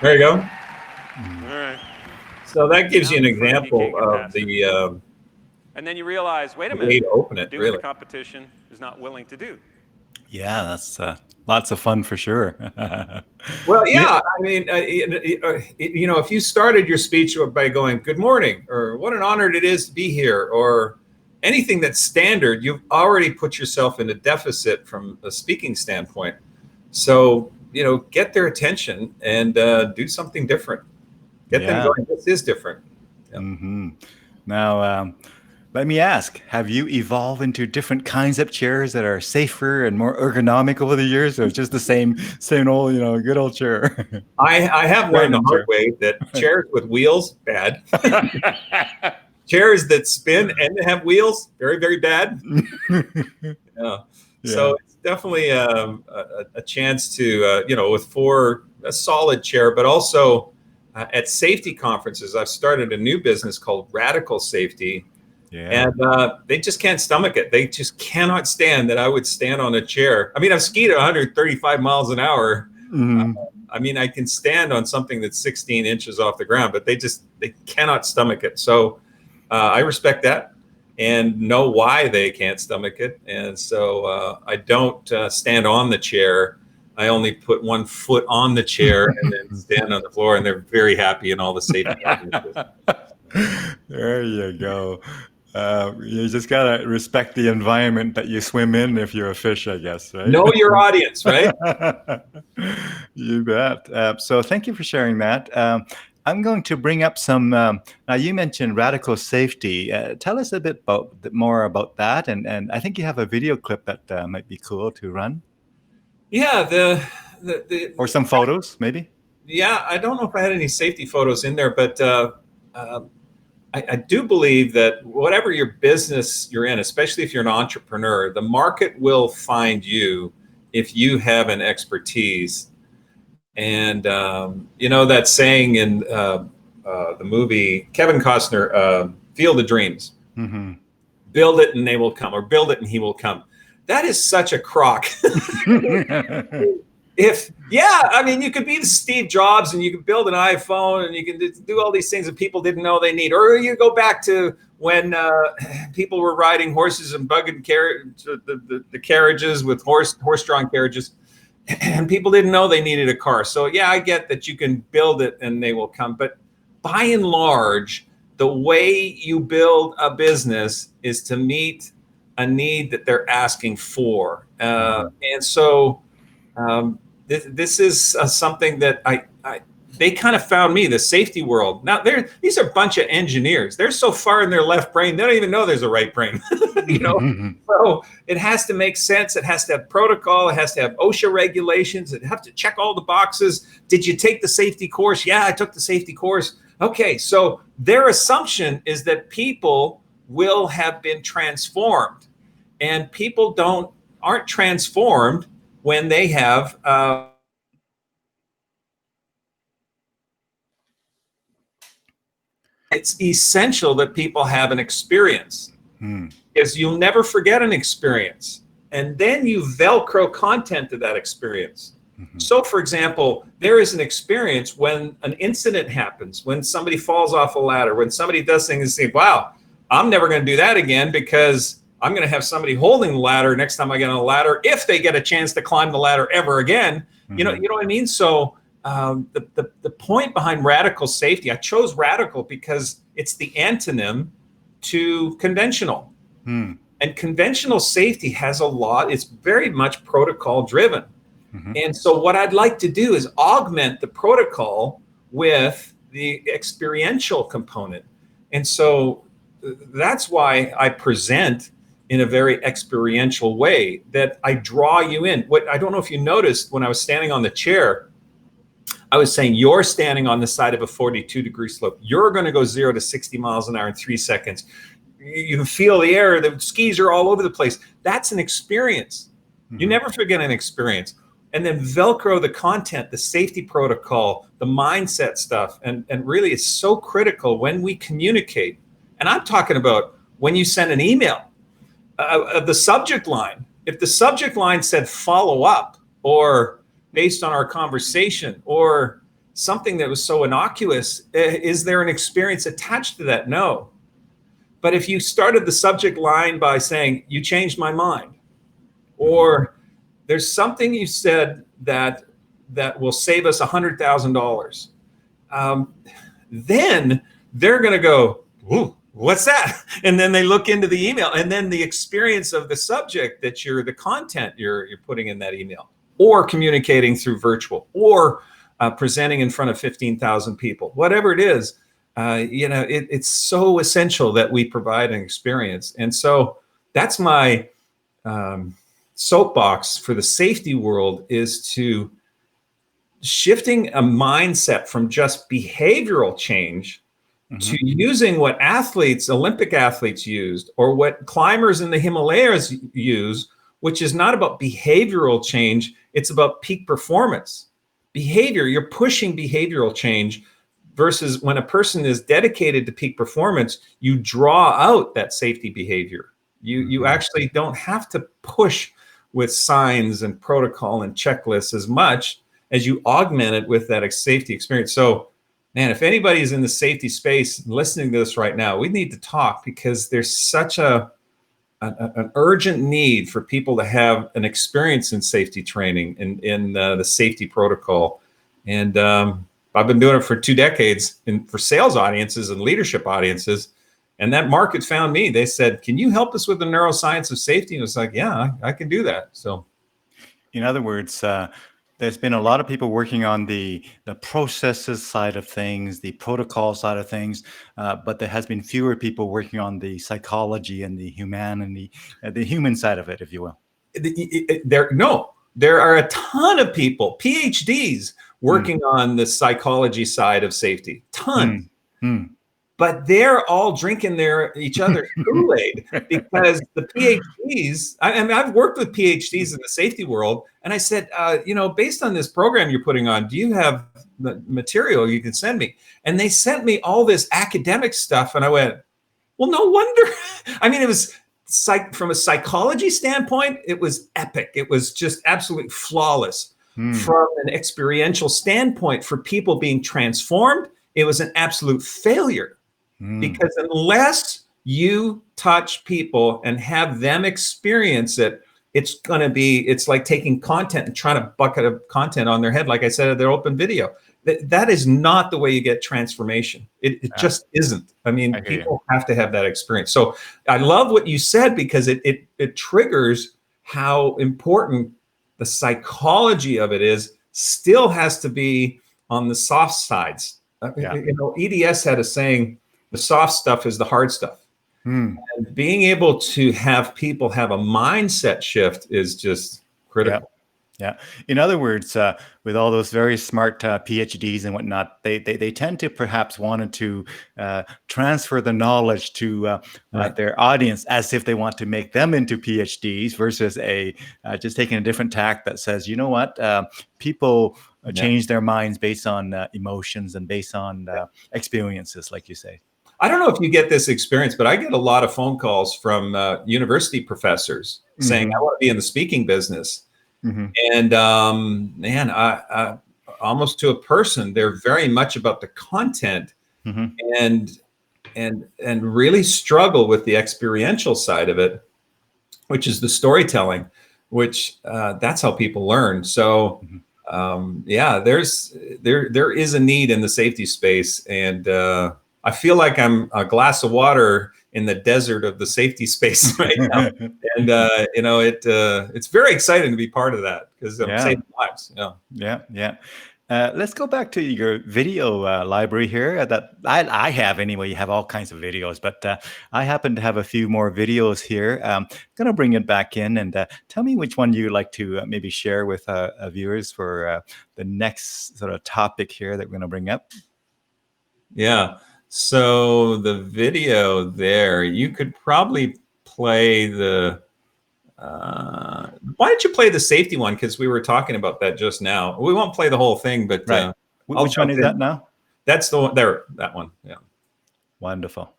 There you go. All right. So that gives you an example of the And then you realize, wait a way minute, to open it, do really. what the competition is not willing to do. yeah, that's lots of fun for sure. Well, yeah, I mean, you know, if you started your speech by going, good morning, or what an honor it is to be here, or anything that's standard, you've already put yourself in a deficit from a speaking standpoint. So, you know, get their attention and do something different. Get them going, this is different. Yeah. Mm-hmm. Now, let me ask, have you evolved into different kinds of chairs that are safer and more ergonomic over the years, or just the same old, you know, good old chair? I have learned the hard way that chairs with wheels, bad. Chairs that spin and have wheels, very, very bad. Yeah. So it's definitely a chance to, you know, a solid chair, but also at safety conferences, I've started a new business called Radical Safety. Yeah. And they just can't stomach it. They just cannot stand that I would stand on a chair. I mean, I've skied at 135 miles an hour. Mm-hmm. I mean, I can stand on something that's 16 inches off the ground, but they cannot stomach it. So I respect that and know why they can't stomach it. And so I don't stand on the chair. I only put one foot on the chair and then stand on the floor, and they're very happy in all the safety. There you go. You just gotta respect the environment that you swim in if you're a fish, I guess, right? Know your audience, right? You bet. So thank you for sharing that. I'm going to bring up some, now you mentioned radical safety. Tell us a bit more about that. And I think you have a video clip that might be cool to run. Yeah, or some photos, maybe? Yeah, I don't know if I had any safety photos in there, but I do believe that whatever your business you're in, especially if you're an entrepreneur, the market will find you if you have an expertise. And you know that saying in the movie, Kevin Costner, Field of Dreams, mm-hmm. Build it and they will come, or build it and he will come. That is such a crock. I mean, you could be the Steve Jobs and you could build an iPhone and you can do all these things that people didn't know they need. Or you go back to when people were riding horses and bugging the carriages with horse-drawn carriages, and people didn't know they needed a car. So yeah, I get that you can build it and they will come. But by and large, the way you build a business is to meet a need that they're asking for. And so this is something that they kind of found me, the safety world. Now these are a bunch of engineers. They're so far in their left brain, they don't even know there's a right brain. So it has to make sense. It has to have protocol. It has to have OSHA regulations. It has to check all the boxes. Did you take the safety course? Yeah, I took the safety course. Okay, so their assumption is that people will have been transformed, and people aren't transformed when they have it's essential that people have an experience, because you'll never forget an experience, and then you Velcro content to that experience. So, for example, there is an experience when an incident happens, when somebody falls off a ladder, when somebody does things and say, wow, I'm never going to do that again, because I'm going to have somebody holding the ladder next time I get on a ladder, if they get a chance to climb the ladder ever again. You know what I mean? So the point behind radical safety, I chose radical because it's the antonym to conventional. And conventional safety has a lot, it's very much protocol driven. And so what I'd like to do is augment the protocol with the experiential component. And so that's why I present in a very experiential way, that I draw you in. What I don't know if you noticed when I was standing on the chair, I was saying, you're standing on the side of a 42-degree slope. You're going to go 0 to 60 miles an hour in 3 seconds. You can feel the air. The skis are all over the place. That's an experience. You never forget an experience. And then Velcro the content, the safety protocol, the mindset stuff. And really, it's so critical when we communicate. And I'm talking about when you send an email, the subject line. If the subject line said follow up, or based on our conversation, or something that was so innocuous, is there an experience attached to that? No. But if you started the subject line by saying, you changed my mind, or there's something you said that will save us $100,000, then they're going to go, ooh, what's that? And then they look into the email, and then the experience of the subject the content you're putting in that email, or communicating through virtual, or presenting in front of 15,000 people, whatever it is, it's so essential that we provide an experience. And so that's my soapbox for the safety world, is to shifting a mindset from just behavioral change to using what Olympic athletes used, or what climbers in the Himalayas use, which is not about behavioral change. It's about peak performance. Behavior, you're pushing behavioral change, versus when a person is dedicated to peak performance, you draw out that safety behavior. You actually don't have to push with signs and protocol and checklists as much as you augment it with that safety experience. So, man, if anybody's in the safety space listening to this right now, we need to talk, because there's such an urgent need for people to have an experience in safety training, in the safety protocol. And I've been doing it for 2 decades for sales audiences and leadership audiences. And that market found me. They said, can you help us with the neuroscience of safety? And it was like, yeah, I can do that. So, in other words, there's been a lot of people working on the processes side of things, the protocol side of things, but there has been fewer people working on the psychology and the human side of it, if you will. There are a ton of people, PhDs, working on the psychology side of safety. Tons. But they're all drinking each other's Kool-Aid, because the PhDs, I've worked with PhDs in the safety world, and I said, based on this program you're putting on, do you have the material you can send me? And they sent me all this academic stuff, and I went, well, no wonder. I mean, it was from a psychology standpoint, it was epic. It was just absolutely flawless. From an experiential standpoint, for people being transformed, it was an absolute failure. Because unless you touch people and have them experience it, it's like taking content and trying to bucket of content on their head, like I said at their open video. That is not the way you get transformation. It just isn't. I mean, people have to have that experience. So I love what you said, because it triggers how important the psychology of it is. Still has to be on the soft sides. Yeah. You know, EDS had a saying, the soft stuff is the hard stuff. Hmm. And being able to have people have a mindset shift is just critical. Yeah. In other words, with all those very smart PhDs and whatnot, they tend to perhaps wanted to transfer the knowledge to Right. their audience as if they want to make them into PhDs versus just taking a different tack that says, you know what, people change their minds based on emotions and based on experiences, like you say. I don't know if you get this experience, but I get a lot of phone calls from university professors saying, I want to be in the speaking business. And man, I almost to a person, they're very much about the content and really struggle with the experiential side of it, which is the storytelling, which that's how people learn. So yeah, there is a need in the safety space, and I feel like I'm a glass of water in the desert of the safety space right now. And you know, it's very exciting to be part of that because I'm saving lives. Yeah. Let's go back to your video library here that I have anyway. You have all kinds of videos, but I happen to have a few more videos here. I'm going to bring it back in and tell me which one you'd like to maybe share with viewers for the next sort of topic here that we're going to bring up. Yeah. So the video there, you could probably play the, why don't you play the safety one? Because we were talking about that just now. We won't play the whole thing, but which one is that now? That's the one there, that one. Yeah. Wonderful.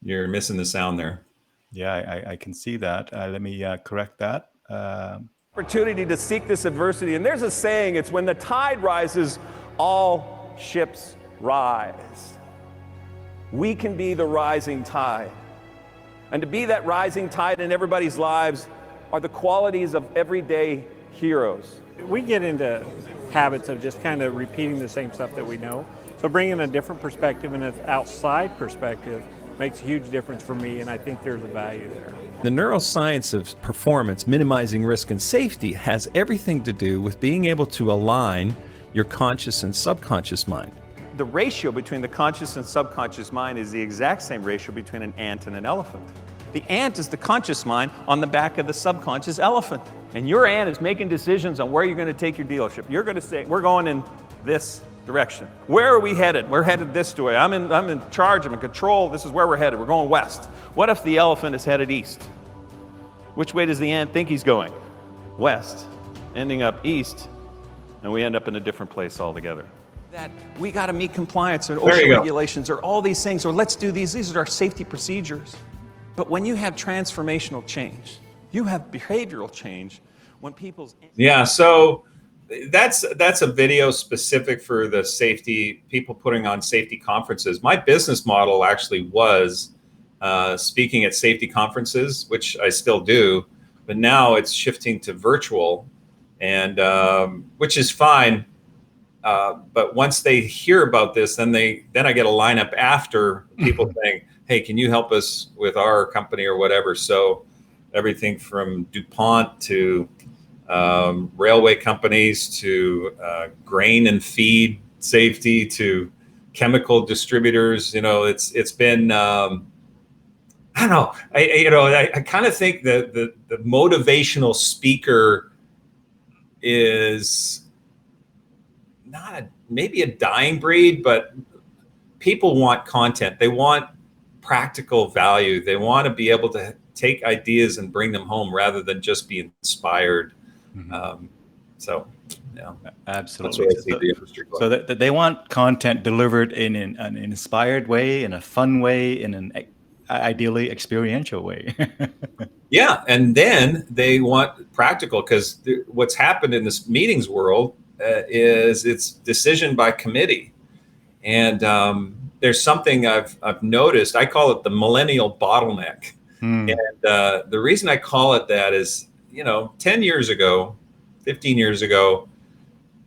You're missing the sound there. Yeah, I can see that. Let me correct that. Opportunity to seek this adversity. And there's a saying, it's when the tide rises, all ships rise. We can be the rising tide. And to be that rising tide in everybody's lives are the qualities of everyday heroes. We get into habits of just kind of repeating the same stuff that we know. So bringing a different perspective and an outside perspective makes a huge difference for me, and I think there's a value there. The neuroscience of performance, minimizing risk and safety, has everything to do with being able to align your conscious and subconscious mind. The ratio between the conscious and subconscious mind is the exact same ratio between an ant and an elephant. The ant is the conscious mind on the back of the subconscious elephant. And your ant is making decisions on where you're going to take your dealership. You're going to say, we're going in this direction. Where are we headed? We're headed this way. I'm in charge, I'm in control. This is where we're headed. We're going west. What if the elephant is headed east? Which way does the ant think he's going? West, ending up east, and we end up in a different place altogether. That we got to meet compliance or OSHA regulations or all these things, or let's do these are our safety procedures. But when you have transformational change, you have behavioral change when people's... Yeah, so that's a video specific for the safety, people putting on safety conferences. My business model actually was speaking at safety conferences, which I still do, but now it's shifting to virtual, and which is fine. But once they hear about this, then I get a lineup after people saying, hey, can you help us with our company or whatever? So everything from DuPont to railway companies to grain and feed safety to chemical distributors, you know, it's been, I don't know, I kind of think that the motivational speaker is not maybe a dying breed, but people want content. They want practical value. They want to be able to take ideas and bring them home rather than just be inspired. So, yeah, absolutely. That's what I see the industry going. So that they want content delivered in an inspired way, in a fun way, in an ideally experiential way. Yeah, and then they want practical, because what's happened in this meetings world is it's decision by committee. And there's something I've noticed. I call it the millennial bottleneck. And the reason I call it that is, 10 years ago, 15 years ago,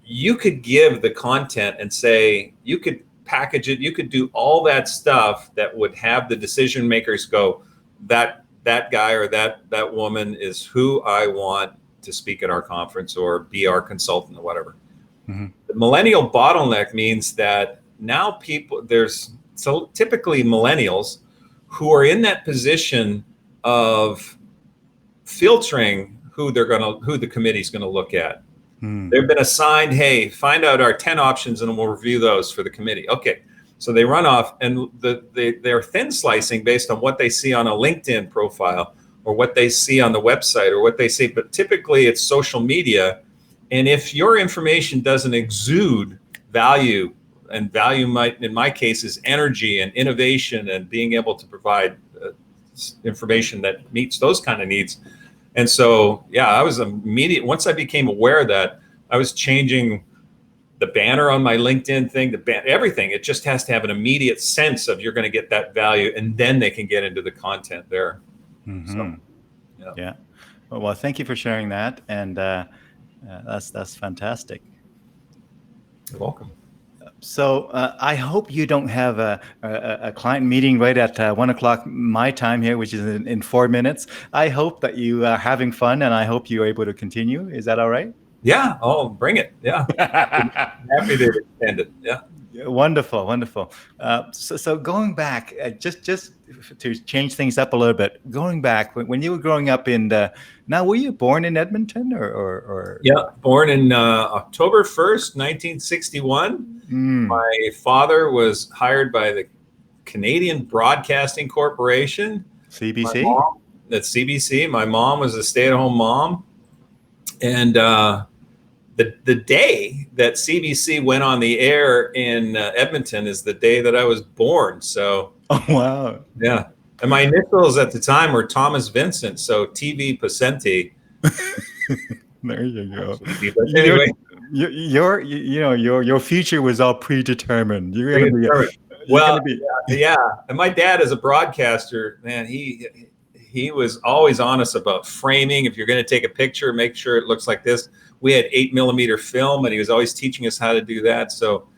you could give the content and say, you could package it, you could do all that stuff that would have the decision makers go, that that guy or that woman is who I want to speak at our conference or be our consultant or whatever. Mm-hmm. The millennial bottleneck means that now so typically millennials who are in that position of filtering who the committee's going to look at. They've been assigned, hey, find out our 10 options and we'll review those for the committee. Okay. So they run off and they're thin slicing based on what they see on a LinkedIn profile or what they see on the website or what they see. But typically it's social media. And if your information doesn't exude value, and value might, in my case, is energy and innovation and being able to provide information that meets those kind of needs. And so, yeah, I was once I became aware of that, I was changing the banner on my LinkedIn thing, everything. It just has to have an immediate sense of you're going to get that value, and then they can get into the content there. Mm-hmm. So, yeah. Well, thank you for sharing that, and that's fantastic. You're welcome. So I hope you don't have a client meeting right at 1:00 my time here, which is in 4 minutes. I hope that you are having fun, and I hope you're able to continue. Is that all right? Yeah. Oh, bring it. Yeah. Happy to extend it. Yeah. Wonderful, wonderful. So going back, just to change things up a little bit, going back when you were growing up now, were you born in Edmonton or? Yeah, born in October 1st, 1961. My father was hired by the Canadian Broadcasting Corporation. CBC? That's CBC. My mom was a stay-at-home mom. And the day that CBC went on the air in Edmonton is the day that I was born. So, oh, wow. Yeah. And my initials at the time were Thomas Vincent. So TV Poscente. There you go. But anyway, your future was all predetermined. You're going to be. Well, yeah. And my dad, as a broadcaster, man, he was always honest about framing. If you're going to take a picture, make sure it looks like this. We had 8mm film, and he was always teaching us how to do that. So,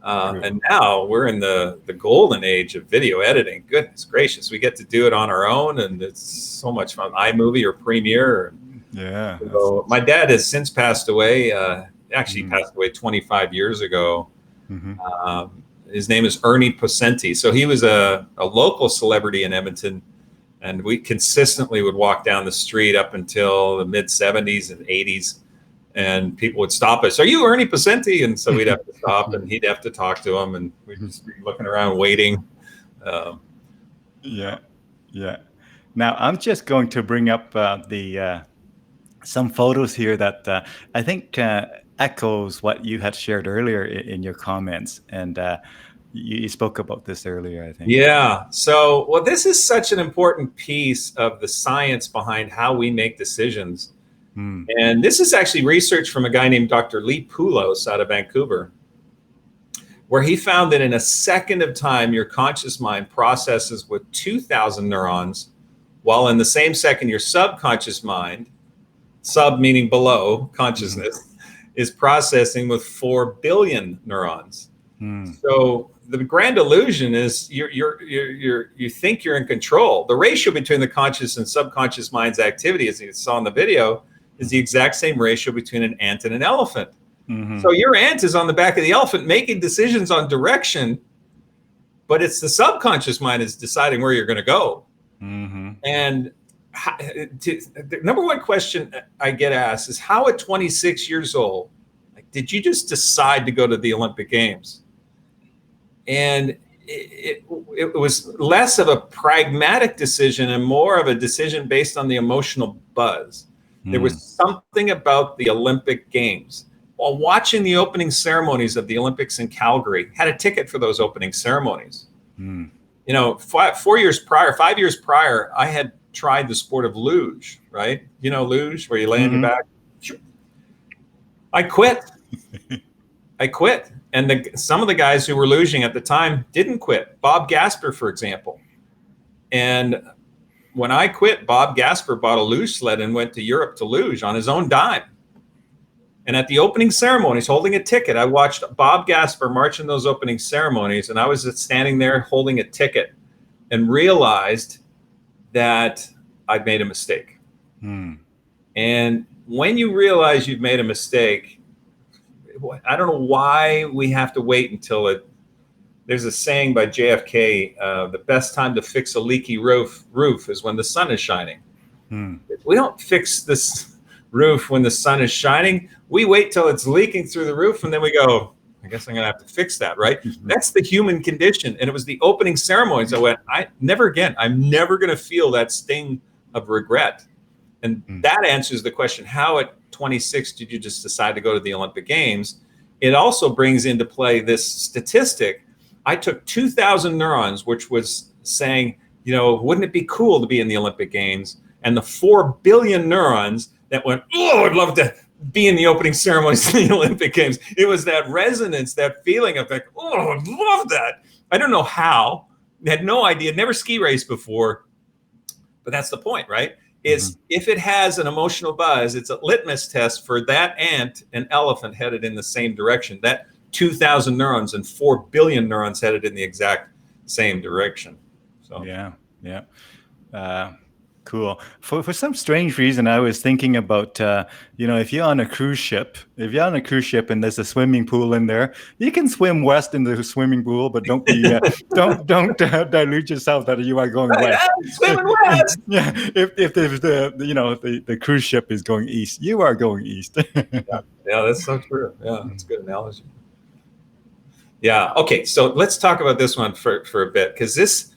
and now we're in the golden age of video editing. Goodness gracious, we get to do it on our own, and it's so much fun. iMovie or Premiere. Yeah. So my dad has since passed away. Actually, passed away 25 years ago. Mm-hmm. His name is Ernie Poscente. So he was a local celebrity in Edmonton. And we consistently would walk down the street up until the mid 70s and 80s. And people would stop us. Are you Ernie Poscente? And so we'd have to stop and he'd have to talk to him. And we'd just be looking around waiting. Yeah. Now, I'm just going to bring up some photos here that I think echoes what you had shared earlier in your comments. And you spoke about this earlier, I think. Yeah. So, well, this is such an important piece of the science behind how we make decisions. And this is actually research from a guy named Dr. Lee Poulos out of Vancouver, where he found that in a second of time, your conscious mind processes with 2,000 neurons, while in the same second, your subconscious mind, sub meaning below consciousness, is processing with 4 billion neurons. So the grand illusion is you think you're in control. The ratio between the conscious and subconscious mind's activity, as you saw in the video, is the exact same ratio between an ant and an elephant. So your ant is on the back of the elephant making decisions on direction, but it's the subconscious mind is deciding where you're going to go. And the number one question I get asked is, how at 26 years old, did you just decide to go to the Olympic Games? And it was less of a pragmatic decision and more of a decision based on the emotional buzz. There was something about the Olympic Games. While watching the opening ceremonies of the Olympics in Calgary, had a ticket for those opening ceremonies. 5 years prior, I had tried the sport of luge, right? You know, luge, where you lay on your back. I quit. And some of the guys who were luging at the time didn't quit. Bob Gasper, for example. And when I quit, Bob Gasper bought a luge sled and went to Europe to luge on his own dime. And at the opening ceremonies, holding a ticket, I watched Bob Gasper march in those opening ceremonies, and I was standing there holding a ticket and realized that I'd made a mistake. Hmm. And when you realize you've made a mistake, I don't know why we have to wait until there's a saying by JFK, the best time to fix a leaky roof is when the sun is shining. Hmm. We don't fix this roof when the sun is shining. We wait till it's leaking through the roof, and then we go, I guess I'm going to have to fix that, right? That's the human condition. And it was the opening ceremonies I went, never again. I'm never going to feel that sting of regret. And that answers the question, how at 26 did you just decide to go to the Olympic Games? It also brings into play this statistic. I took 2,000 neurons, which was saying, wouldn't it be cool to be in the Olympic Games? And the 4 billion neurons that went, oh, I'd love to be in the opening ceremonies of the Olympic Games. It was that resonance, that feeling of like, oh, I'd love that. I don't know how. I had no idea, never ski raced before. But that's the point, right? Is if it has an emotional buzz, it's a litmus test for that ant and elephant headed in the same direction. That 2,000 neurons and 4 billion neurons headed in the exact same direction. So Yeah. Cool. For some strange reason, I was thinking about, if you're on a cruise ship, and there's a swimming pool in there, you can swim west in the swimming pool, but don't don't dilute yourself that you are going west. Swimming west. Yeah. If there's the cruise ship is going east, you are going east. Yeah, that's so true. Yeah, that's a good analogy. Yeah. Okay. So let's talk about this one for a bit, because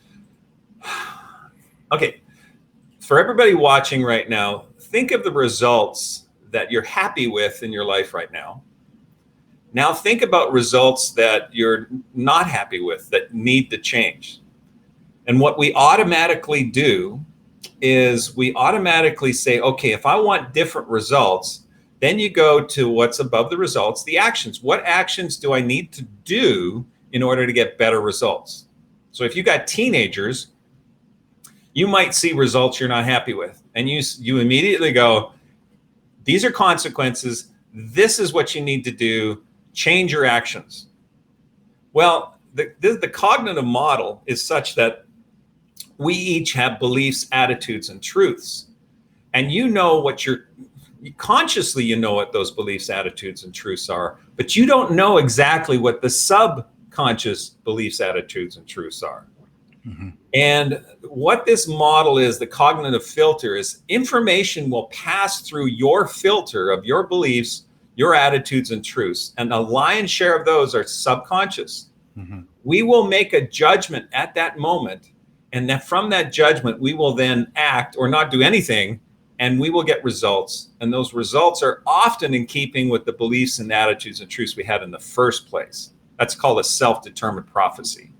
okay. For everybody watching right now, think of the results that you're happy with in your life right now. Now think about results that you're not happy with, that need to change. And what we automatically do is we automatically say, okay, if I want different results, then you go to what's above the results, the actions. What actions do I need to do in order to get better results? So if you got teenagers, you might see results you're not happy with, and you immediately go, these are consequences. This is what you need to do. Change your actions. Well, the cognitive model is such that we each have beliefs, attitudes, and truths. And consciously know what those beliefs, attitudes, and truths are, but you don't know exactly what the subconscious beliefs, attitudes, and truths are. And what this model is, the cognitive filter, is information will pass through your filter of your beliefs, your attitudes, and truths. And a lion's share of those are subconscious. We will make a judgment at that moment. And that from that judgment, we will then act or not do anything, and we will get results. And those results are often in keeping with the beliefs and attitudes and truths we had in the first place. That's called a self-determined prophecy.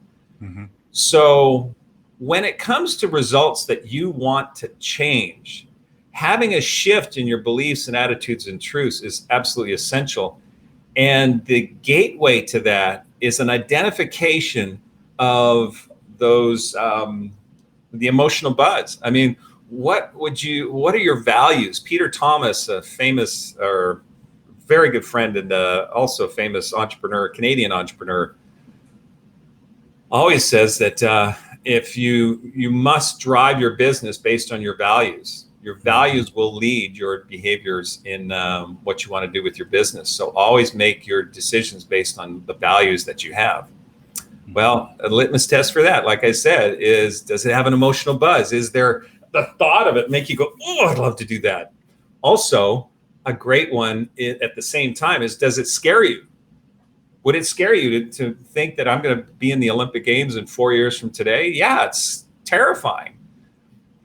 So when it comes to results that you want to change, having a shift in your beliefs and attitudes and truths is absolutely essential. And the gateway to that is an identification of those, the emotional buzz. I mean, what are your values? Peter Thomas, a famous or very good friend and also a famous entrepreneur, Canadian entrepreneur, always says that if you must drive your business based on your values. Your values will lead your behaviors in what you want to do with your business. So always make your decisions based on the values that you have. Well, a litmus test for that, like I said, is, does it have an emotional buzz? Is there the thought of it make you go, oh, I'd love to do that? Also, a great one at the same time is, does it scare you? Would it scare you to think that I'm going to be in the Olympic Games in 4 years from today? Yeah, it's terrifying.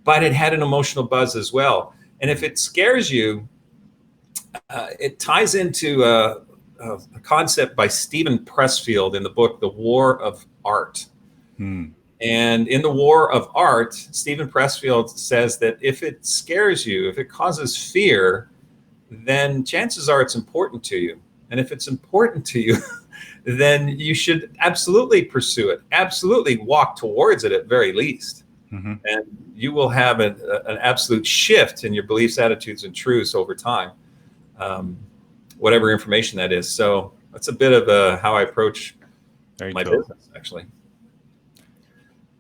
But it had an emotional buzz as well. And if it scares you, it ties into a concept by Stephen Pressfield in the book, The War of Art. And in The War of Art, Stephen Pressfield says that if it scares you, if it causes fear, then chances are it's important to you. And if it's important to you, then you should absolutely pursue it, absolutely walk towards it at very least. And you will have an absolute shift in your beliefs, attitudes, and truths over time, whatever information that is. So that's a bit of how I approach my business, actually.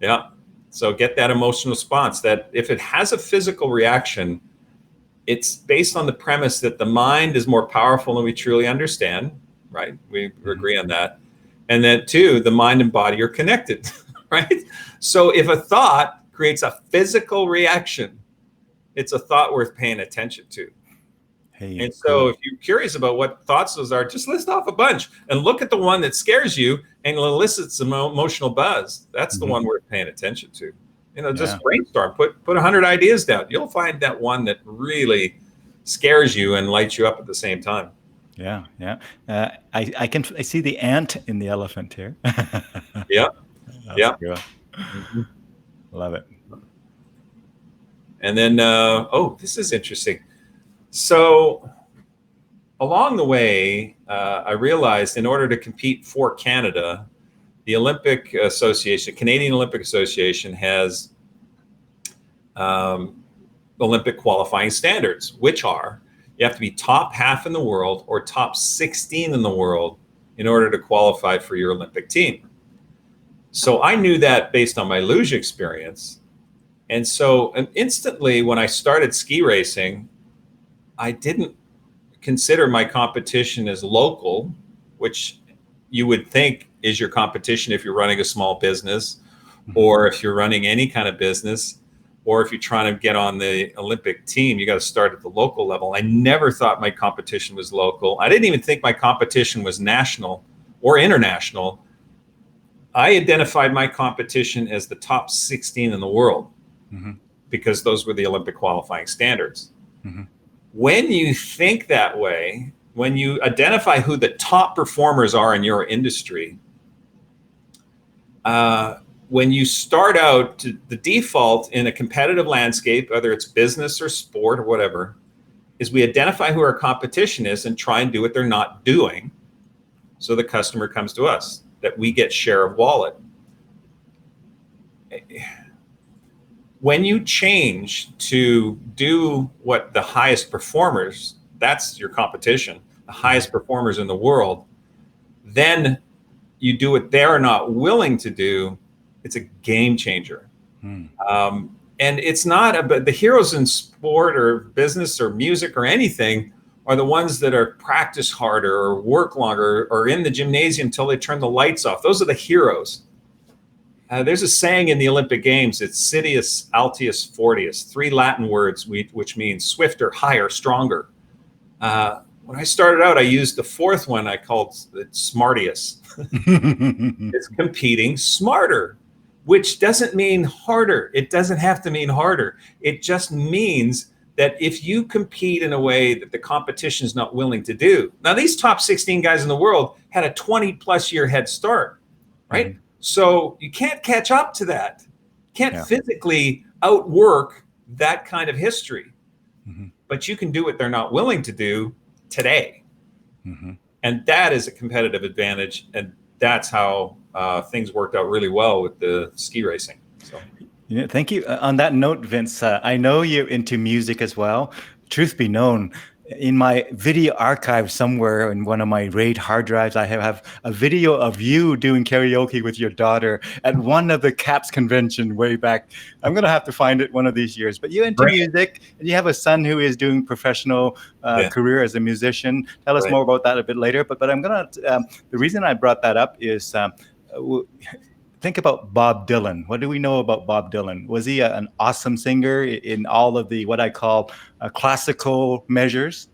Yeah. So get that emotional response. That if it has a physical reaction, it's based on the premise that the mind is more powerful than we truly understand, right? We agree on that. And that too, the mind and body are connected, right? So if a thought creates a physical reaction, it's a thought worth paying attention to. Hey, And so if you're curious about what thoughts those are, just list off a bunch and look at the one that scares you and elicits some emotional buzz. That's the one worth paying attention to. Just brainstorm, put 100 ideas down. You'll find that one that really scares you and lights you up at the same time. Yeah. I see the ant in the elephant here. Yeah. That's good. Mm-hmm. Love it. And then, this is interesting. So along the way, I realized in order to compete for Canada, the Olympic Association, Canadian Olympic Association, has Olympic qualifying standards, which are you have to be top half in the world or top 16 in the world in order to qualify for your Olympic team. So I knew that based on my luge experience. And so instantly when I started ski racing, I didn't consider my competition as local, which you would think is your competition if you're running a small business or if you're running any kind of business, or if you're trying to get on the Olympic team, you got to start at the local level. I never thought my competition was local. I didn't even think my competition was national or international. I identified my competition as the top 16 in the world because those were the Olympic qualifying standards. When you think that way, when you identify who the top performers are in your industry, when you start out, the default in a competitive landscape, whether it's business or sport or whatever, is we identify who our competition is and try and do what they're not doing. So the customer comes to us, that we get share of wallet. When you change to do what the highest performers, that's your competition, the highest performers in the world, then you do what they're not willing to do, it's a game changer. And it's not about the heroes in sport or business or music or anything are the ones that are practice harder or work longer or in the gymnasium until they turn the lights off. Those are the heroes. There's a saying in the Olympic Games, it's Citius, Altius, Fortius, 3 Latin words, which means swifter, higher, stronger. When I started out, I used the 4th one I called it Smartius. It's competing smarter, which doesn't mean harder. It doesn't have to mean harder. It just means that if you compete in a way that the competition is not willing to do. Now, these top 16 guys in the world had a 20+ year head start, right? So you can't catch up to that. Can't physically outwork that kind of history. But you can do what they're not willing to do today. And that is a competitive advantage. And that's how things worked out really well with the ski racing. So. Yeah, thank you. On that note, Vince, I know you're into music as well. Truth be known, in my video archive somewhere in one of my RAID hard drives, I have a video of you doing karaoke with your daughter at one of the CAPS convention way back. I'm going to have to find it one of these years. But you're into music, and you have a son who is doing professional career as a musician. Tell us more about that a bit later. But I'm going to, the reason I brought that up is think about Bob Dylan. What do we know about Bob Dylan? Was he an awesome singer in all of the what I call classical measures?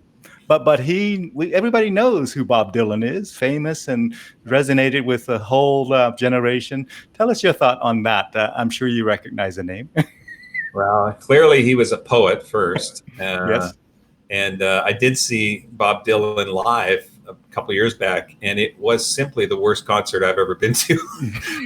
But everybody knows who Bob Dylan is, famous and resonated with the whole generation. Tell us your thought on that. I'm sure you recognize the name. Well, clearly he was a poet first. Yes. And I did see Bob Dylan live a couple of years back, and it was simply the worst concert I've ever been to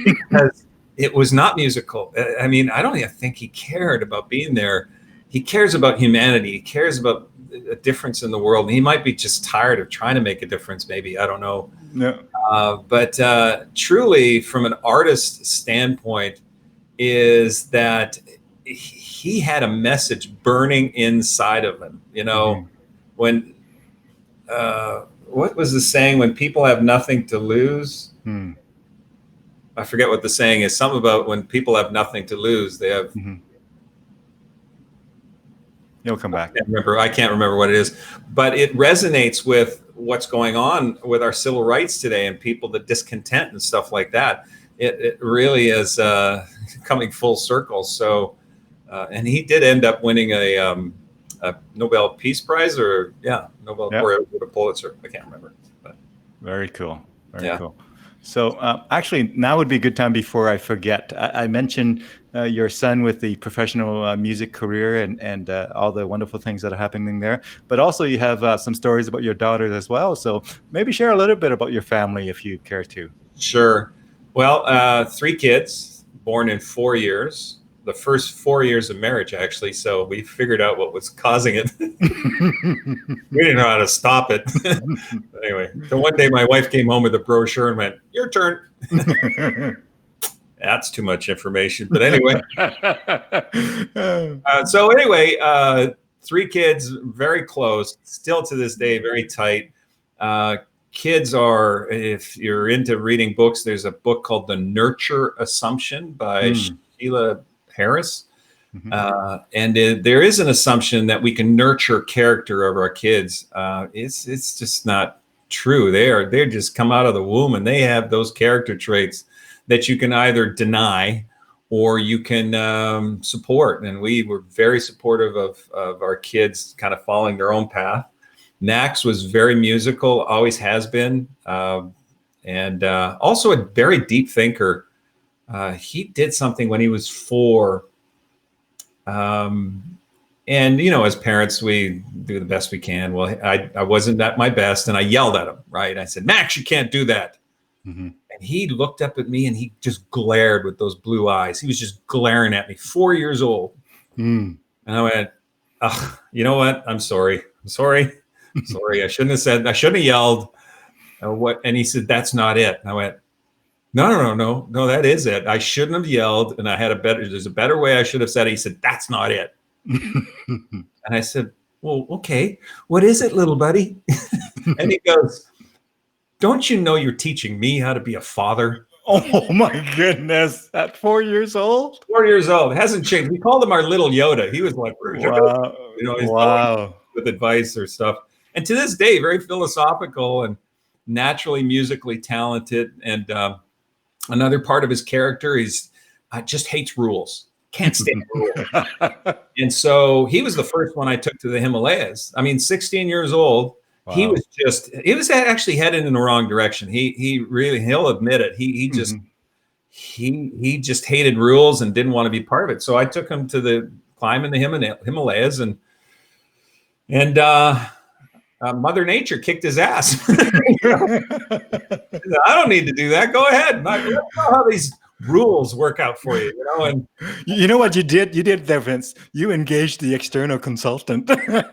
because it was not musical. I mean, I don't even think he cared about being there. He cares about humanity. He cares about a difference in the world. He might be just tired of trying to make a difference, maybe. I don't know. No. But truly, from an artist standpoint, is that he had a message burning inside of him. You know, when what was the saying? When people have nothing to lose, I forget what the saying is. Something about when people have nothing to lose, they have. You'll come back. I can't remember what it is, but it resonates with what's going on with our civil rights today and people, the discontent and stuff like that. It really is coming full circle. So, and he did end up winning a Nobel Peace Prize, or Nobel or a Pulitzer. I can't remember. But. Very cool. Very cool. So actually, now would be a good time before I forget. I mentioned your son with the professional music career and all the wonderful things that are happening there. But also you have some stories about your daughters as well. So maybe share a little bit about your family if you care to. Sure. Well, 3 kids born in 4 years. The first 4 years of marriage, actually. So we figured out what was causing it. We didn't know how to stop it. Anyway, so one day my wife came home with a brochure and went, "Your turn." That's too much information. But anyway. So anyway, 3 kids, very close, still to this day, very tight. Kids are, if you're into reading books, there's a book called The Nurture Assumption by Sheila Harris. And there is an assumption that we can nurture character of our kids. It's just not true. They just come out of the womb and they have those character traits that you can either deny or you can support. And we were very supportive of our kids kind of following their own path. Max was very musical, always has been, and also a very deep thinker. He did something when he was 4. And, you know, as parents, we do the best we can. Well, I wasn't at my best and I yelled at him, right? I said, "Max, you can't do that." And he looked up at me and he just glared with those blue eyes. He was just glaring at me, 4 years old. And I went, you know what? I'm sorry. I'm sorry. I shouldn't have yelled. And he said, "That's not it." And I went, No, that is it. I shouldn't have yelled, and there's a better way I should have said it. He said, "That's not it." And I said, "Well, okay, what is it, little buddy?" And he goes, "Don't you know you're teaching me how to be a father?" Oh my goodness. At 4 years old? 4 years old. It hasn't changed. We called him our little Yoda. He was like, wow. You know, he's with advice or stuff. And to this day, very philosophical and naturally musically talented. And another part of his character is just hates rules. Can't stand rules. And so he was the first one I took to the Himalayas. I mean, 16 years old. Wow. He was actually headed in the wrong direction. He'll admit it. He just hated rules and didn't want to be part of it. So I took him to the climb in the Himalayas and Mother Nature kicked his ass. I don't need to do that. Go ahead. I don't know how these rules work out for you, you know. And you know what you did? You did there, Vince. You engaged the external consultant. Right.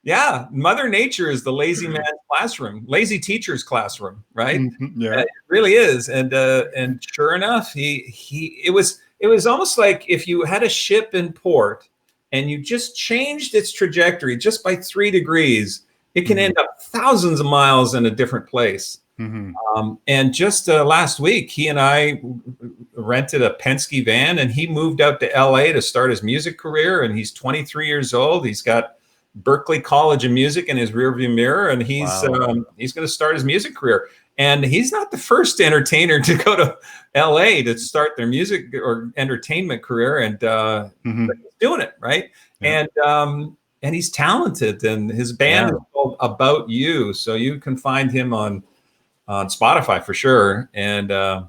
Yeah, Mother Nature is the lazy man's classroom, lazy teacher's classroom, right? Yeah, it really is. And sure enough, it was almost like if you had a ship in port and you just changed its trajectory just by 3 degrees, it can end up thousands of miles in a different place. And just last week, he and I rented a Penske van, and he moved out to LA to start his music career. And he's 23 years old. He's got Berklee College of Music in his rearview mirror, and he's going to start his music career. And he's not the first entertainer to go to LA to start their music or entertainment career, and he's doing it right. Yeah. And he's talented, and his band is called About You, so you can find him on Spotify for sure. And I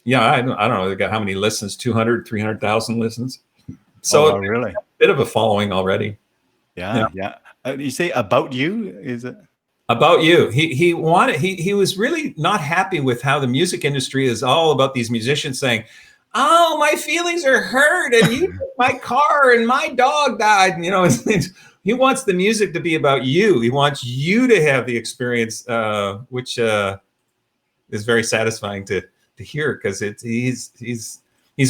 don't know, they got how many listens? 200, 300,000 listens. So really, a bit of a following already. Yeah. You say About You? Is it About You? He was really not happy with how the music industry is all about these musicians saying, "Oh, my feelings are hurt, and you took my car, and my dog died." And, you know, he wants the music to be about you. He wants you to have the experience, which is very satisfying to hear, because he's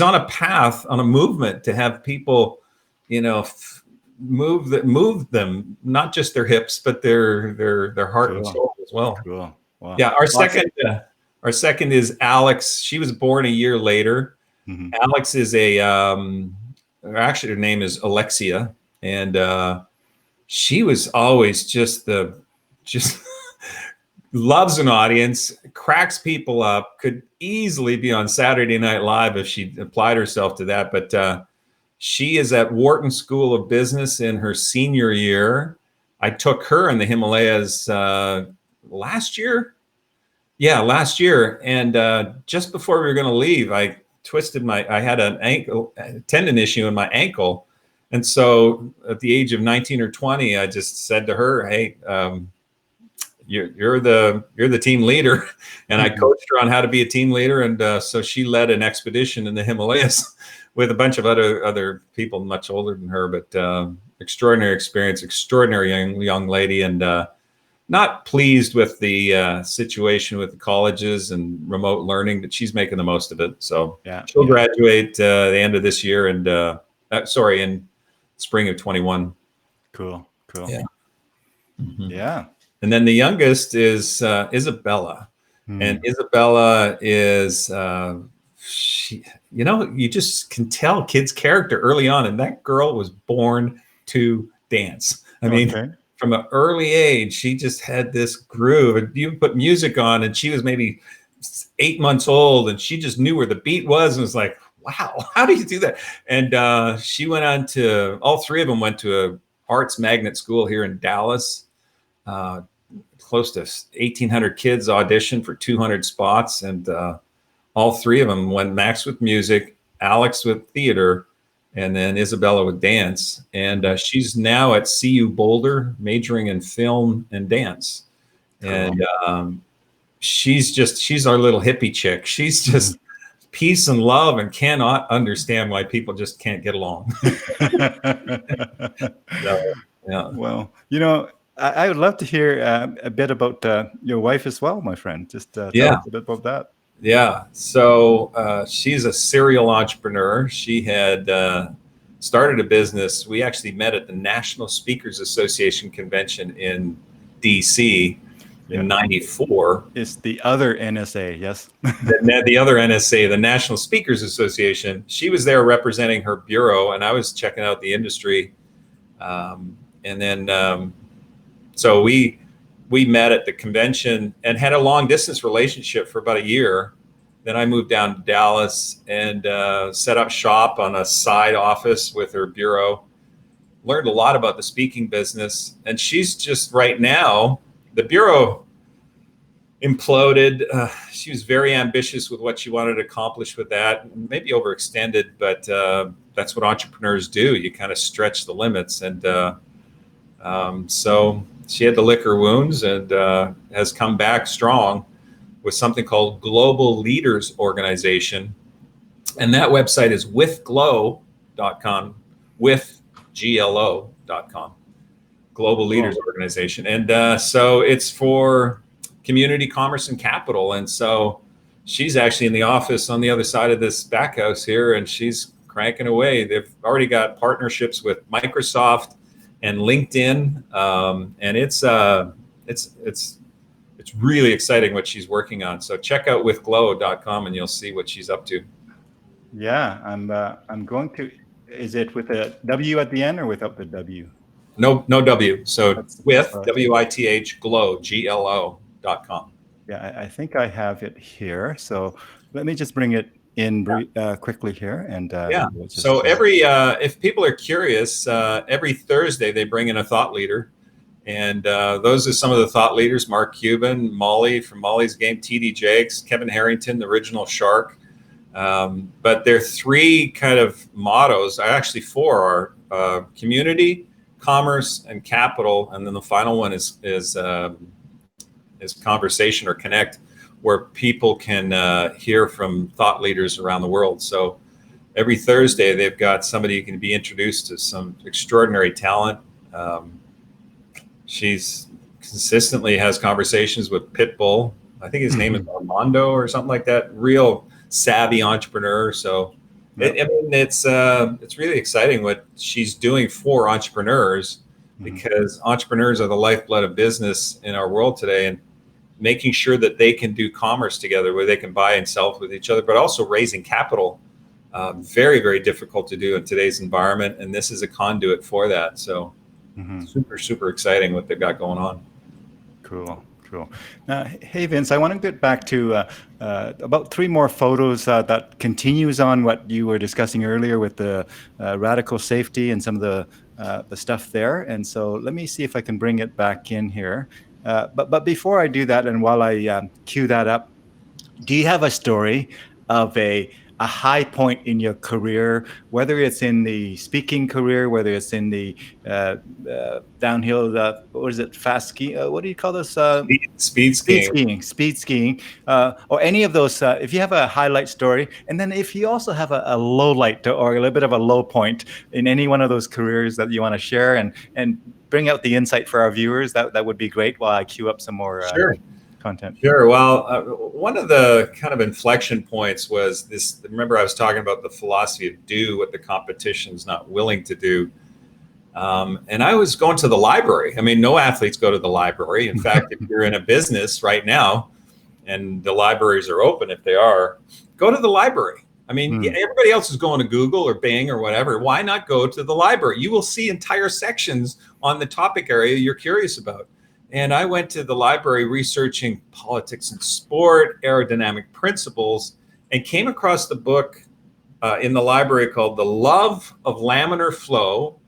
on a path, on a movement to have people, you know, move them, not just their hips, but their heart and soul as well. Cool. Wow. Yeah, our second Our second is Alex. She was born a year later. Mhm. Alex is actually her name is Alexia, and she was always just loves an audience, cracks people up, could easily be on Saturday Night Live if she applied herself to that. But she is at Wharton School of Business in her senior year. I took her in the Himalayas last year. Yeah, last year. And just before we were going to leave, I had a tendon issue in my ankle. And so at the age of 19 or 20, I just said to her, hey, you're the team leader. And I coached her on how to be a team leader. And so she led an expedition in the Himalayas with a bunch of other people much older than her, but extraordinary experience, extraordinary young lady, and not pleased with the situation with the colleges and remote learning, but she's making the most of it. So she'll graduate the end of this year, and in spring of 21. Cool. Yeah. Mm-hmm. Yeah. And then the youngest is Isabella, and Isabella is you just can tell kids' character early on, and that girl was born to dance. I mean, from an early age, she just had this groove. And you put music on, and she was maybe 8 months old, and she just knew where the beat was, and was like, wow, how do you do that? And she went on to, all three of them went to a arts magnet school here in Dallas. Close to 1,800 kids auditioned for 200 spots, and all three of them went, Max with music, Alex with theater, and then Isabella with dance. And she's now at CU Boulder, majoring in film and dance. Cool. And she's our little hippie chick. She's just peace and love, and cannot understand why people just can't get along. So, yeah. Well, I would love to hear a bit about your wife as well, my friend. Just tell us a bit about that. Yeah. So she's a serial entrepreneur. She had started a business. We actually met at the National Speakers Association convention in DC in '94. It's the other NSA, yes? the other NSA, the National Speakers Association. She was there representing her bureau, and I was checking out the industry. And then so we met at the convention and had a long distance relationship for about a year. Then I moved down to Dallas and set up shop on a side office with her bureau. Learned a lot about the speaking business. And she's just right now, the bureau imploded. She was very ambitious with what she wanted to accomplish with that. Maybe overextended, but that's what entrepreneurs do. You kind of stretch the limits. And so she had the lick her wounds and has come back strong with something called Global Leaders Organization. And that website is withglo.com, withglo.com, Global Leaders Organization. And so it's for community, commerce, and capital. And so she's actually in the office on the other side of this back house here, and she's cranking away. They've already got partnerships with Microsoft and LinkedIn, and it's really exciting what she's working on. So check out withglo.com and you'll see what she's up to. Yeah, I'm going to. Is it with a W at the end or without the W? No W. So with WITH glow GLO.com. Yeah, I think I have it here. So let me just bring it in quickly here, and we'll just, so every if people are curious, every Thursday they bring in a thought leader, and those are some of the thought leaders: Mark Cuban, Molly from Molly's Game, TD Jakes, Kevin Harrington, the original Shark. But their three kind of mottos, actually four, are community, commerce, and capital, and then the final one is conversation or connect, where people can hear from thought leaders around the world. So every Thursday, they've got somebody who can be introduced to some extraordinary talent. She's consistently has conversations with Pitbull. I think his name is Armando or something like that. Real savvy entrepreneur. So it's really exciting what she's doing for entrepreneurs, because entrepreneurs are the lifeblood of business in our world today. And making sure that they can do commerce together, where they can buy and sell with each other, but also raising capital. Very, very difficult to do in today's environment, and this is a conduit for that. So super, super exciting what they've got going on. Cool. Now, hey, Vince, I want to get back to about 3 more photos that continues on what you were discussing earlier with the radical safety and some of the stuff there. And so let me see if I can bring it back in here. But before I do that, and while I cue that up, do you have a story of a high point in your career, whether it's in the speaking career, whether it's in the downhill, what is it, fast ski? What do you call this? Speed skiing, or any of those. If you have a highlight story, and then if you also have a low light or a little bit of a low point in any one of those careers that you want to share and bring out the insight for our viewers, that would be great while I queue up some more content. Sure. Well, one of the kind of inflection points was this. Remember, I was talking about the philosophy of do what the competition's not willing to do. And I was going to the library. I mean, no athletes go to the library. In fact, if you're in a business right now and the libraries are open, if they are, go to the library. I mean, everybody else is going to Google or Bing or whatever. Why not go to the library? You will see entire sections on the topic area you're curious about. And I went to the library researching politics and sport, aerodynamic principles, and came across the book in the library called The Love of Laminar Flow,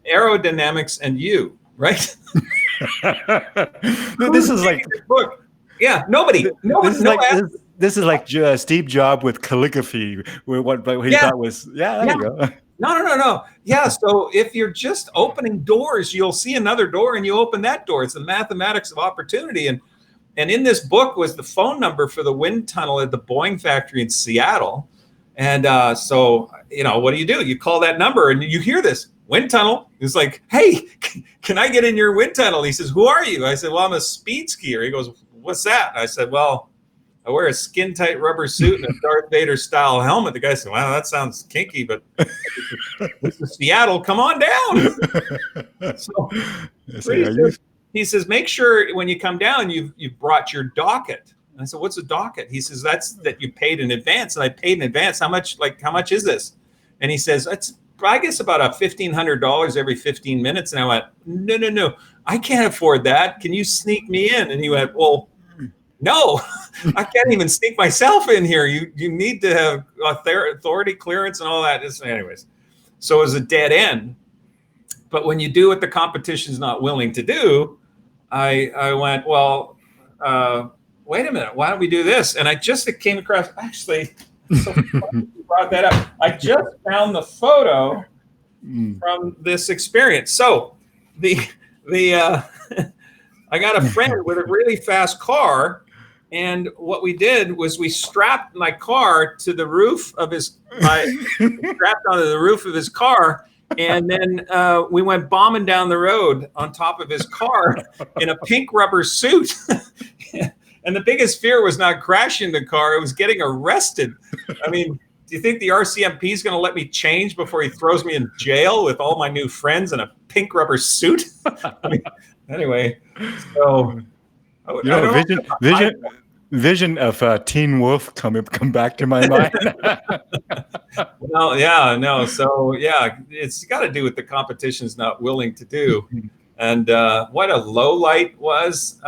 Aerodynamics and You, right? This is like book. Yeah, nobody. This is like Steve Jobs with calligraphy, where what he thought was, there you go. No. Yeah, so if you're just opening doors, you'll see another door and you open that door. It's the mathematics of opportunity. And in this book was the phone number for the wind tunnel at the Boeing factory in Seattle. And so, what do? You call that number and you hear this wind tunnel. It's like, hey, can I get in your wind tunnel? He says, who are you? I said, well, I'm a speed skier. He goes, what's that? I said, well, I wear a skin tight rubber suit and a Darth Vader style helmet. The guy said, wow, that sounds kinky, but this is Seattle. Come on down. So he says, make sure when you come down, you've brought your docket. And I said, what's a docket? He says, that's that you paid in advance. And I paid in advance. How much is this? And he says, it's, I guess, about $1,500 every 15 minutes. And I went, no, I can't afford that. Can you sneak me in? And he went, well, no, I can't even sneak myself in here. You need to have authority clearance and all that. Anyways, so it was a dead end. But when you do what the competition's not willing to do, I went, well, wait a minute, why don't we do this? And I just came across, actually, so you brought that up. I just found the photo from this experience. So I got a friend with a really fast car. And what we did was we strapped my car to the roof of strapped onto the roof of his car. And then we went bombing down the road on top of his car in a pink rubber suit. And the biggest fear was not crashing the car. It was getting arrested. I mean, do you think the RCMP is going to let me change before he throws me in jail with all my new friends in a pink rubber suit? I mean, anyway, so vision of Teen Wolf come back to my mind. Well, yeah, no. So yeah, it's got to do with the competition's not willing to do. And what a low light was.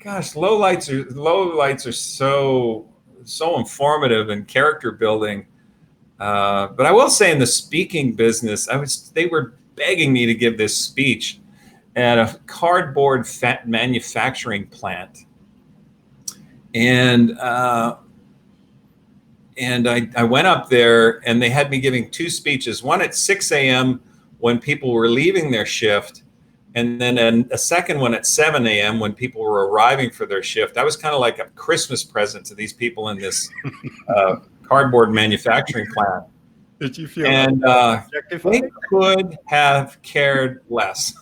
Gosh, low lights are so informative and character building. But I will say, in the speaking business, they were begging me to give this speech at a cardboard manufacturing plant, and I went up there, and they had me giving 2 speeches, one at 6 a.m. when people were leaving their shift, and then a second one at 7 a.m. when people were arriving for their shift. I was kind of like a Christmas present to these people in this cardboard manufacturing plant. Did you feel? And they could have cared less.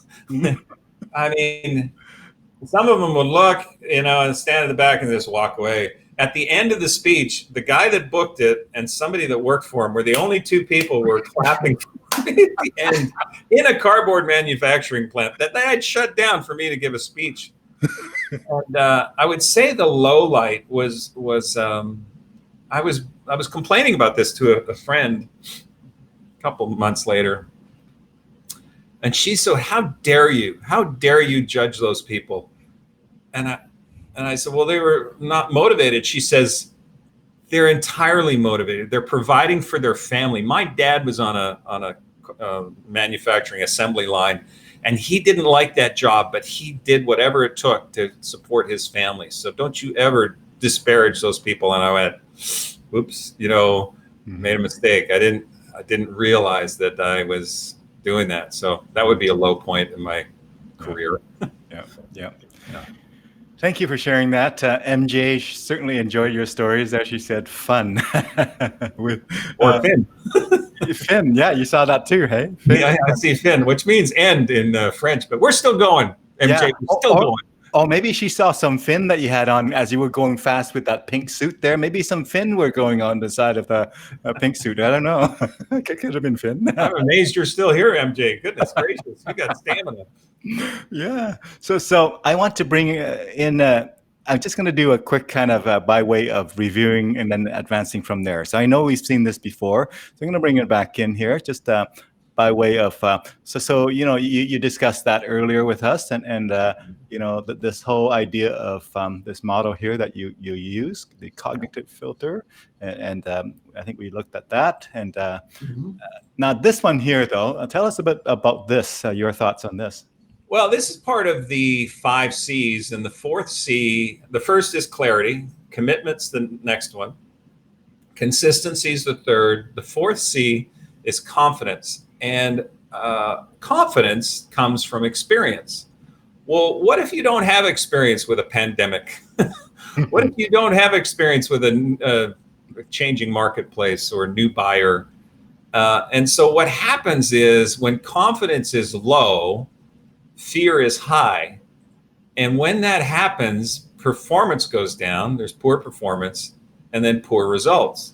I mean, some of them would look, and stand in the back and just walk away. At the end of the speech, the guy that booked it and somebody that worked for him were the only 2 people who were clapping And in a cardboard manufacturing plant that they had shut down for me to give a speech. And I would say the low light was I was complaining about this to a friend a couple months later, and she said, how dare you judge those people? And I said, well, they were not motivated. She says, they're entirely motivated. They're providing for their family. My dad was on a manufacturing assembly line, and he didn't like that job, but he did whatever it took to support his family. So don't you ever disparage those people. And I went, oops, made a mistake. I didn't realize that I was doing that. So that would be a low point in my career. Yeah. Thank you for sharing that. MJ certainly enjoyed your stories. As she said, fun. Or Finn. Finn, yeah, you saw that too, hey? Finn. Yeah, I see Finn, which means end in French, but we're still going, MJ. We're still going. Oh, maybe she saw some fin that you had on as you were going fast with that pink suit there. Maybe some fin were going on the side of a pink suit. I don't know. Could have been fin. I'm amazed you're still here, MJ. Goodness gracious. You got stamina. Yeah. So I want to bring in, I'm just going to do a quick kind of by way of reviewing and then advancing from there. So I know we've seen this before. So I'm going to bring it back in here just by way of, so you discussed that earlier with us and this whole idea of this model here that you use, the cognitive filter. And I think we looked at that. And now this one here, though, tell us a bit about this, your thoughts on this. Well, this is part of the 5 C's, and the 4th C, the first is clarity, commitment's the next one, consistency is the 3rd, the 4th C is confidence, and confidence comes from experience. Well, what if you don't have experience with a pandemic? What if you don't have experience with a changing marketplace or a new buyer? And so what happens is when confidence is low, fear is high. And when that happens, performance goes down. There's poor performance and then poor results.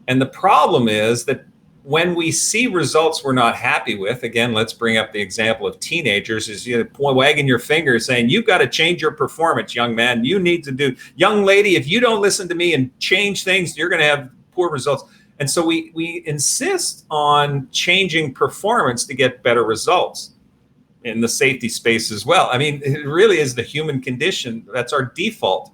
And the problem is that when we see results we're not happy with, again, let's bring up the example of teenagers, is wagging your finger saying, you've got to change your performance, young man. You need to do, young lady, if you don't listen to me and change things, you're going to have poor results. And so we insist on changing performance to get better results. In the safety space as well. I mean, it really is the human condition. That's our default.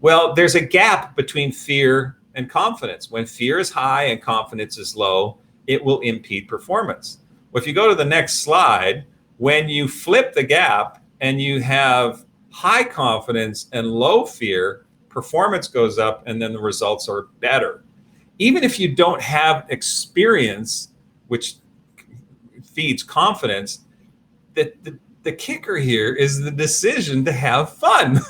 Well, there's a gap between fear and confidence. When fear is high and confidence is low, it will impede performance. Well, if you go to the next slide, when you flip the gap and you have high confidence and low fear, performance goes up and then the results are better. Even if you don't have experience, which feeds confidence, the kicker here is the decision to have fun.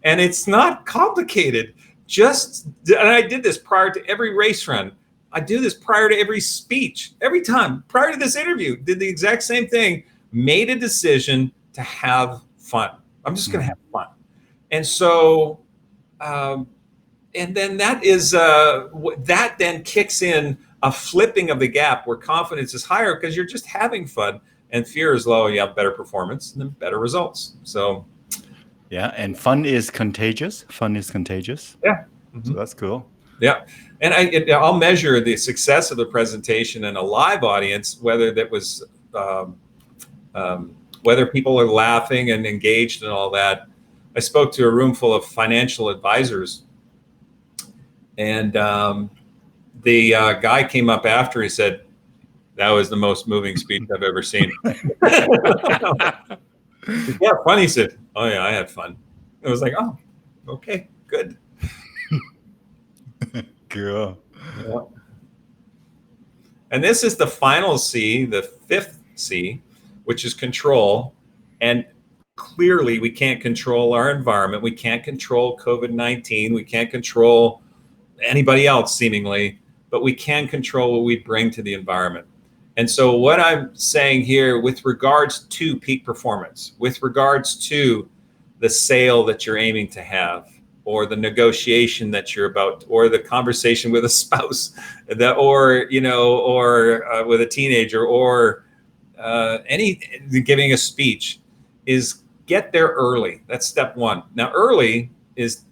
And it's not complicated. And I did this prior to every race run. I do this prior to every speech. Every time, prior to this interview, did the exact same thing, made a decision to have fun. I'm just going to have fun. And so, and then that is, that then kicks in a flipping of the gap where confidence is higher because you're just having fun. And fear is low, you have better performance and then better results. So, yeah, and fun is contagious. Fun is contagious. Yeah. So that's cool. Yeah. And I'll measure the success of the presentation in a live audience, whether that was, whether people are laughing and engaged and all that. I spoke to a room full of financial advisors, and the guy came up after, he said, that was the most moving speech I've ever seen. Yeah, fun. He said, oh yeah, I had fun. It was like, oh, okay, good. Cool. Yeah. And this is the final C, the 5th C, which is control. And clearly we can't control our environment. We can't control COVID-19. We can't control anybody else seemingly, but we can control what we bring to the environment. And so what I'm saying here with regards to peak performance, with regards to the sale that you're aiming to have, or the negotiation that you're about, or the conversation with a spouse, or with a teenager, or giving a speech, is get there early. That's step one. Now, early is,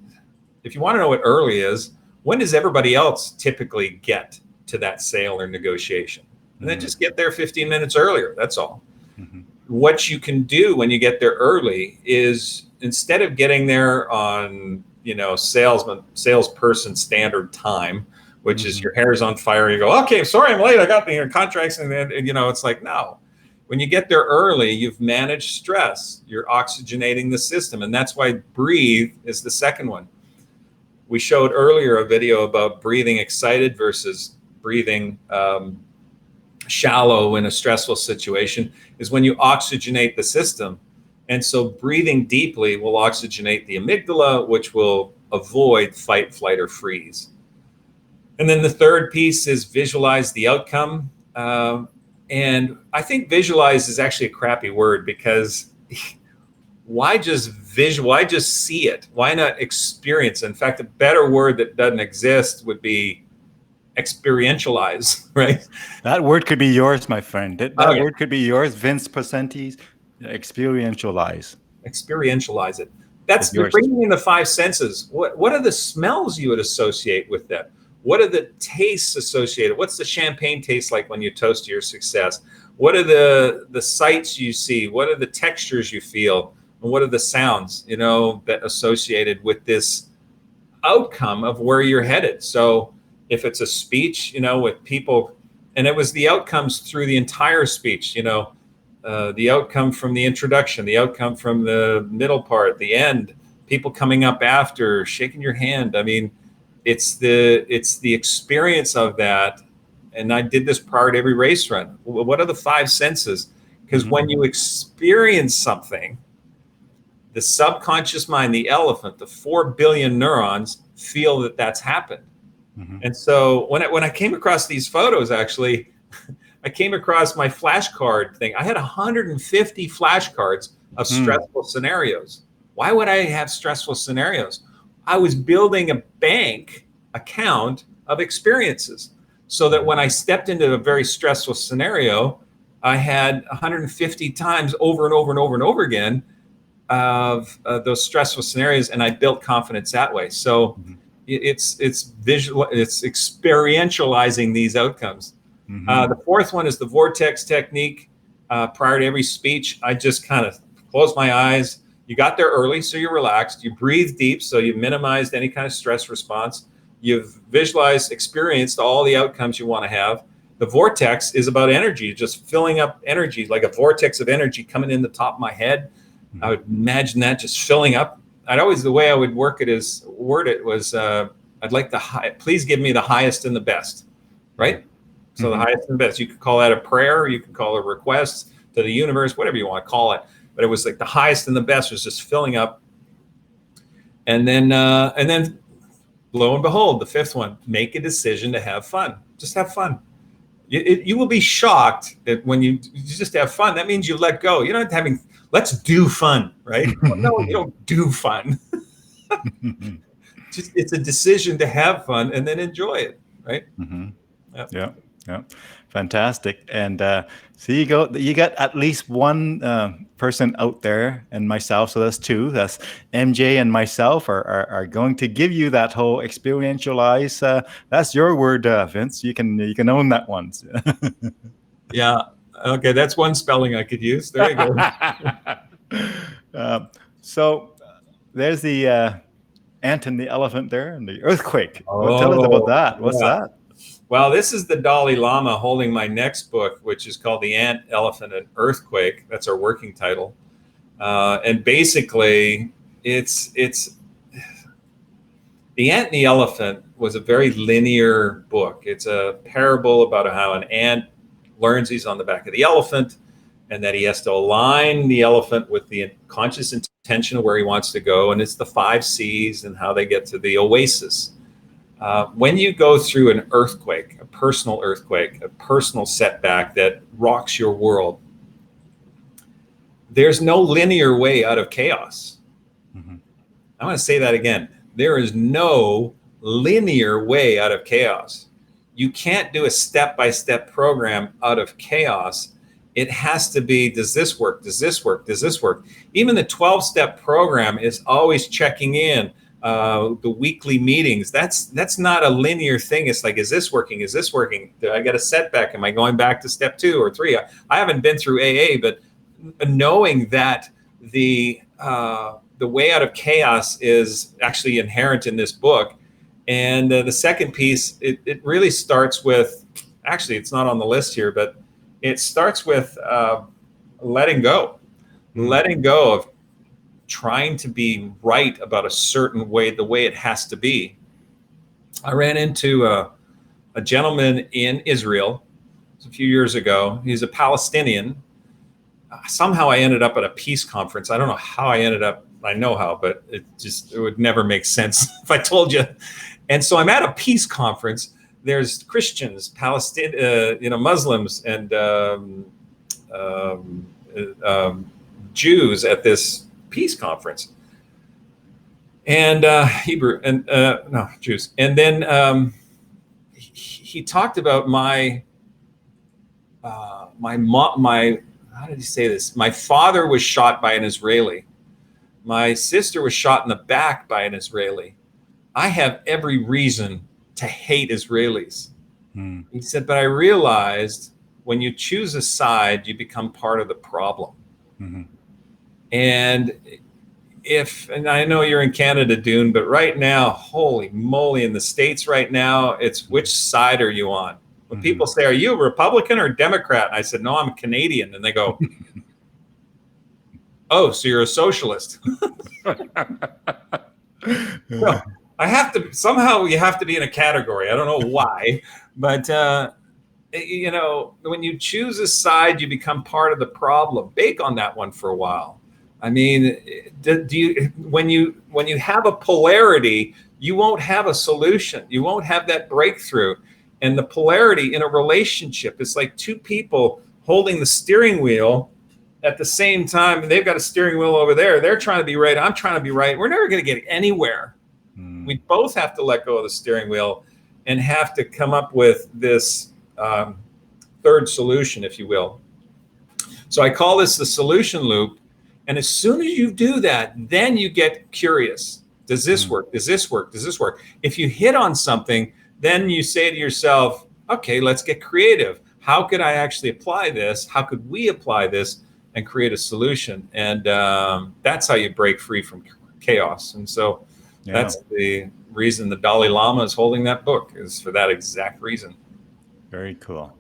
if you want to know what early is, when does everybody else typically get to that sale or negotiation? And then just get there 15 minutes earlier. That's all. What you can do when you get there early is, instead of getting there on, salesperson standard time, which is your hair's on fire, you go, okay, sorry, I'm late, I got the contracts, and then, it's like, no. When you get there early, you've managed stress, you're oxygenating the system, and that's why breathe is the second one. We showed earlier a video about breathing excited versus breathing shallow in a stressful situation, is when you oxygenate the system. And so breathing deeply will oxygenate the amygdala, which will avoid fight, flight, or freeze. And then the third piece is visualize the outcome. And I think visualize is actually a crappy word, because why just see it? Why not experience? In fact, a better word that doesn't exist would be experientialize, right? That word could be yours, my friend. That word could be yours, Vince Poscente's. Experientialize. Experientialize it. That's bringing in the five senses. What are the smells you would associate with that? What are the tastes associated? What's the champagne taste like when you toast your success? What are the sights you see? What are the textures you feel? And what are the sounds, that associated with this outcome of where you're headed? So if it's a speech, with people, and it was the outcomes through the entire speech, the outcome from the introduction, the outcome from the middle part, the end, people coming up after, shaking your hand. I mean, it's the experience of that. And I did this prior to every race run. What are the five senses? Because when you experience something, the subconscious mind, the elephant, the 4 billion neurons feel that that's happened. And so when I came across these photos, actually, I came across my flashcard thing. I had 150 flashcards of stressful scenarios. Why would I have stressful scenarios? I was building a bank account of experiences, so that when I stepped into a very stressful scenario, I had 150 times over and over and over and over again of those stressful scenarios, and I built confidence that way. So it's visual, it's experientializing these outcomes. The fourth one is the vortex technique. Prior to every speech, I just kind of close my eyes. You got there early, so you're relaxed. You breathe deep, so you've minimized any kind of stress response. You've visualized, experienced all the outcomes you want to have. The vortex is about energy, just filling up energy, like a vortex of energy coming in the top of my head. I would imagine that just filling up. The way I would word it was, I'd like please give me the highest and the best, right? So the highest and the best. You could call that a prayer, you could call it a request to the universe, whatever you want to call it. But it was like the highest and the best was just filling up. And then lo and behold, the fifth one, make a decision to have fun. Just have fun. You will be shocked that when you just have fun, that means you let go. You're not having, let's do fun, right? Well, no, you don't do fun. It's a decision to have fun and then enjoy it, right? Yep. Yeah. Fantastic. And so you got at least one person out there, and myself, so that's two. That's MJ and myself are going to give you that whole experientialize. That's your word, Vince. You can own that one. Yeah. Okay, that's one spelling I could use. There you go. So there's the ant and the elephant there, and the earthquake. Tell us about that. What's that? Well, this is the Dalai Lama holding my next book, which is called The Ant, Elephant, and Earthquake. That's our working title. And basically, it's The Ant and the Elephant was a very linear book. It's a parable about how an ant learns he's on the back of the elephant, and that he has to align the elephant with the conscious intention of where he wants to go. And it's the 5 C's and how they get to the oasis. When you go through an earthquake, a personal setback that rocks your world, there's no linear way out of chaos. I want to say that again. There is no linear way out of chaos. You can't do a step-by-step program out of chaos. It has to be, does this work? Does this work? Does this work? Even the 12-step program is always checking in. The weekly meetings, that's not a linear thing. It's like, is this working? Is this working? Did I get a setback? Am I going back to step 2 or 3? I haven't been through AA, but knowing that the way out of chaos is actually inherent in this book. And the second piece, it really starts with, actually, it's not on the list here, but it starts with letting go of trying to be right about a certain way, the way it has to be. I ran into a gentleman in Israel a few years ago. He's a Palestinian. Somehow I ended up at a peace conference. I don't know how I ended up. I know how, but it would never make sense if I told you. And so I'm at a peace conference. There's Christians, Palestinian, Muslims, and Jews at this peace conference, and Jews. And then he talked about my how did he say this? My father was shot by an Israeli. My sister was shot in the back by an Israeli. I have every reason to hate Israelis. He said, but I realized when you choose a side, you become part of the problem. And I know you're in Canada, Dune, but right now, holy moly, in the States right now, it's which side are you on? When people say, are you a Republican or Democrat? And I said, no, I'm a Canadian. And they go, oh, so you're a socialist. So I have to, somehow you have to be in a category. I don't know why, but when you choose a side, you become part of the problem. Bake on that one for a while. I mean, when you have a polarity, you won't have a solution. You won't have that breakthrough. And the polarity in a relationship is like two people holding the steering wheel at the same time, and they've got a steering wheel over there. They're trying to be right. I'm trying to be right. We're never going to get anywhere. We both have to let go of the steering wheel and have to come up with this third solution, if you will. So I call this the solution loop. And as soon as you do that, then you get curious. Does this work? Does this work? Does this work? If you hit on something, then you say to yourself, okay, let's get creative. How could I actually apply this? How could we apply this and create a solution? And that's how you break free from chaos. And so that's the reason the Dalai Lama is holding that book, is for that exact reason. Very cool.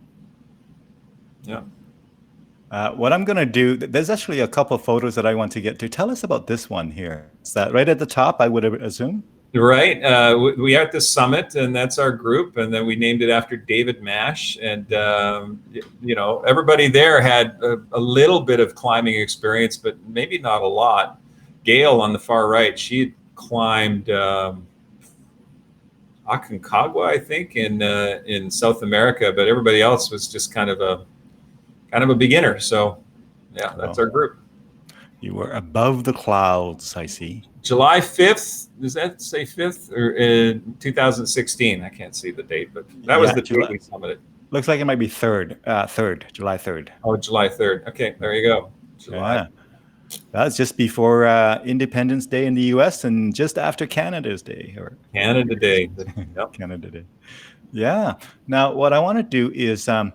Yeah. What I'm going to do, there's actually a couple of photos that I want to get to. Tell us about this one here. Is that right at the top, I would assume? Right. We are at the summit, and that's our group. And then we named it after David Mash. And, everybody there had a little bit of climbing experience, but maybe not a lot. Gail on the far right, she had climbed Aconcagua, I think, in South America, but everybody else was just kind of a beginner. So yeah, that's our group. You were above the clouds, I see. July 5th, does that say 5th, or in 2016? I can't see the date, but that was the date we summited. Looks like it might be July 3rd. Oh, July 3rd. Okay, there you go. July. Yeah. That's just before Independence Day in the U.S. and just after Canada's Day. Canada Day. Yep. Canada Day. Yeah. Now, what I want to do is I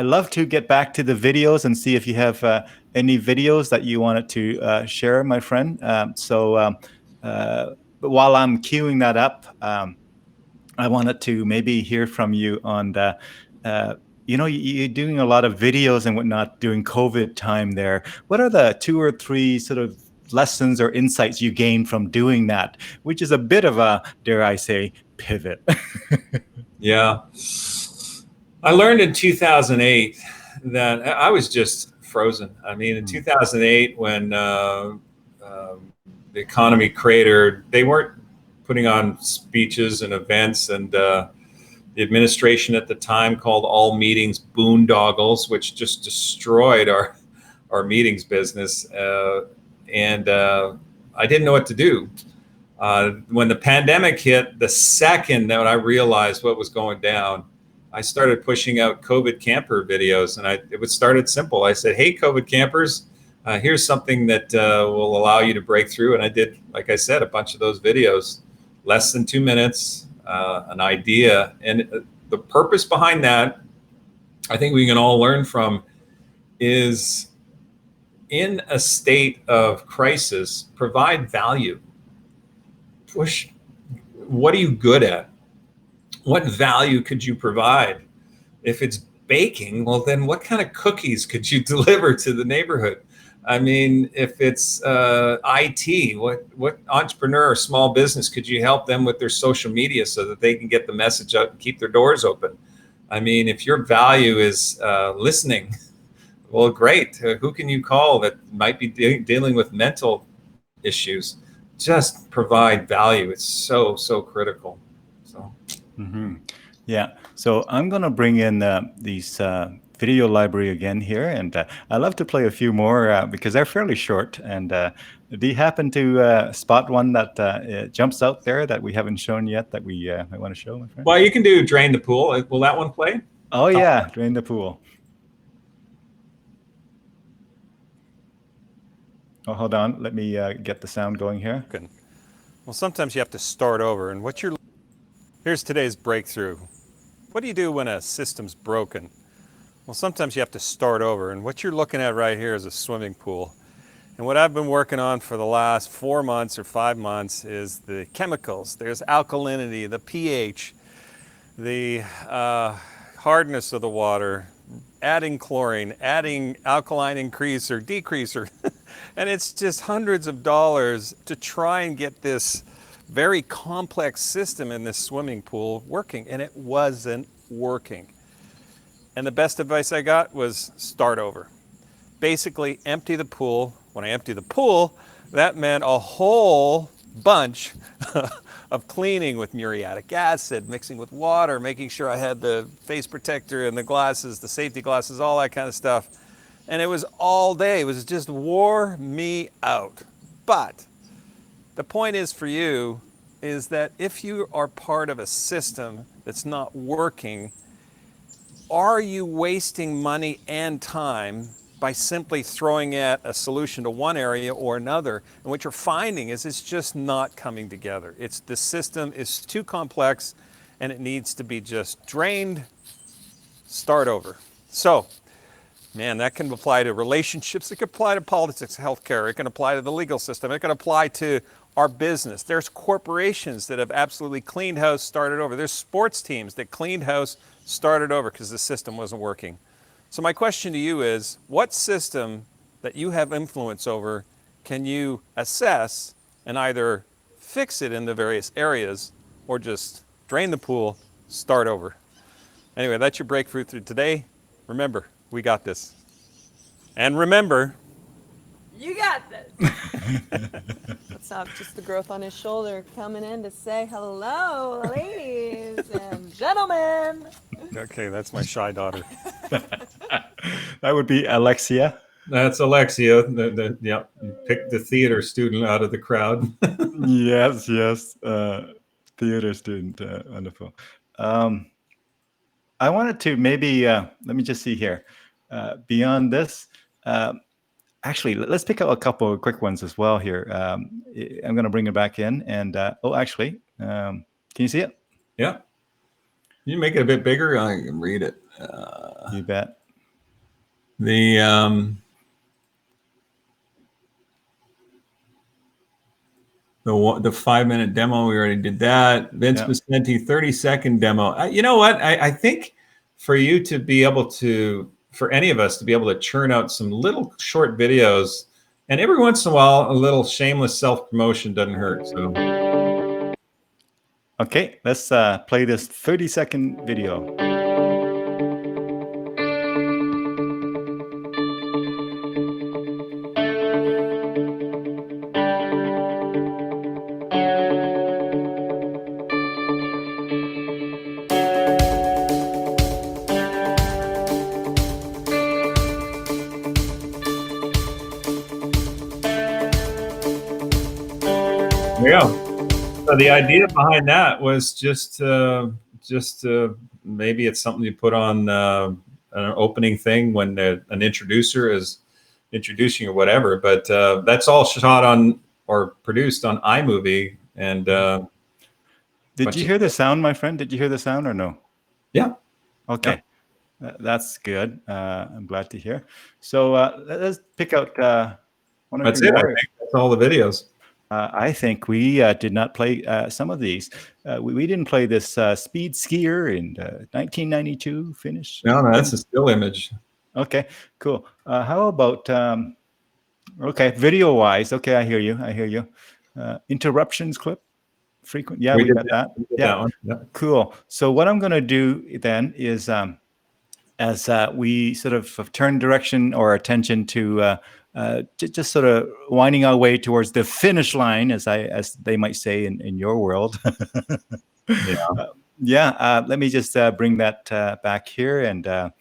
love to get back to the videos and see if you have any videos that you wanted to share, my friend. But while I'm queuing that up, I wanted to maybe hear from you on the, you're doing a lot of videos and whatnot during COVID time there. What are the 2 or 3 sort of lessons or insights you gained from doing that, which is a bit of a, dare I say, pivot? Yeah. I learned in 2008 that I was just frozen. I mean, in 2008, when the economy cratered, they weren't putting on speeches and events, and the administration at the time called all meetings boondoggles, which just destroyed our meetings business. And I didn't know what to do. When the pandemic hit, the second that I realized what was going down, I started pushing out COVID camper videos, and it started simple. I said, "Hey, COVID campers, here's something that will allow you to break through." And I did, like I said, a bunch of those videos, less than 2 minutes, an idea. And the purpose behind that, I think we can all learn from, is in a state of crisis, provide value. Push, what are you good at? What value could you provide? If it's baking, well, then what kind of cookies could you deliver to the neighborhood? I mean, if it's IT, what entrepreneur or small business could you help them with their social media so that they can get the message out and keep their doors open? I mean, if your value is listening, well, great. Who can you call that might be dealing with mental issues? Just provide value. It's so critical. So. Yeah. So I'm going to bring in these video library again here, and I love to play a few more because they're fairly short. And do you happen to spot one that jumps out there that we haven't shown yet that we might want to show, my friend? Well, you can do Drain the Pool. Will that one play? Oh yeah, Drain the Pool. Oh, hold on. Let me get the sound going here. Well, sometimes you have to start over. And here's today's breakthrough. What do you do when a system's broken? Well, sometimes you have to start over. And what you're looking at right here is a swimming pool. And what I've been working on for the last 4 months or 5 months is the chemicals. There's alkalinity, the pH, the hardness of the water, adding chlorine, adding alkaline increaser, decreaser. And it's just hundreds of dollars to try and get this very complex system in this swimming pool working. And it wasn't working. And the best advice I got was start over. Basically empty the pool. When I empty the pool, that meant a whole bunch of cleaning with muriatic acid, mixing with water, making sure I had the face protector and the glasses, the safety glasses, all that kind of stuff. And it was all day. It was just wore me out. But the point is for you is that if you are part of a system that's not working, are you wasting money and time by simply throwing at a solution to one area or another? And what you're finding is it's just not coming together. The system is too complex and it needs to be just drained, start over. So, man, that can apply to relationships. It can apply to politics, healthcare. It can apply to the legal system. It can apply to our business. There's corporations that have absolutely cleaned house, started over. There's sports teams that cleaned house, started over because the system wasn't working. So my question to you is, what system that you have influence over can you assess and either fix it in the various areas or just drain the pool, start over? Anyway, that's your breakthrough through today. Remember, we got this. And remember, you got this. What's up? Just the growth on his shoulder coming in to say hello, ladies and gentlemen. Okay, that's my shy daughter. That would be Alexia. That's Alexia. Yeah, pick the theater student out of the crowd. Yes. Theater student. Wonderful. I wanted to maybe, let me just see here. Beyond this, actually, let's pick out a couple of quick ones as well here. I'm going to bring it back in. And, can you see it? Yeah. Can you make it a bit bigger? I can read it. You bet. The 5-minute demo, we already did that. Vince Poscente, 30-second demo. You know what? I think for you to be able to, for any of us to be able to churn out some little short videos, and every once in a while, a little shameless self-promotion doesn't hurt. So, okay, let's play this 30-second video. there you go. So the idea behind that was just maybe it's something you put on an opening thing when an introducer is introducing or whatever. But that's all shot on or produced on iMovie. And did you hear the sound, my friend? Did you hear the sound or no? Yeah. Okay. Yeah. That's good. I'm glad to hear. So let's pick out one of That's your it. I more. think that's all the videos. I think we did not play some of these. We didn't play this speed skier in 1992 finish. No, that's a still image. Okay, cool. How about okay, video wise? Okay, I hear you. Interruptions clip, frequent. Yeah, we got that. We did Yeah. that one. Yeah. Cool. So what I'm going to do then is, as we sort of turn direction or attention to just sort of winding our way towards the finish line, as they might say in your world. Yeah. Let me just bring that back here, and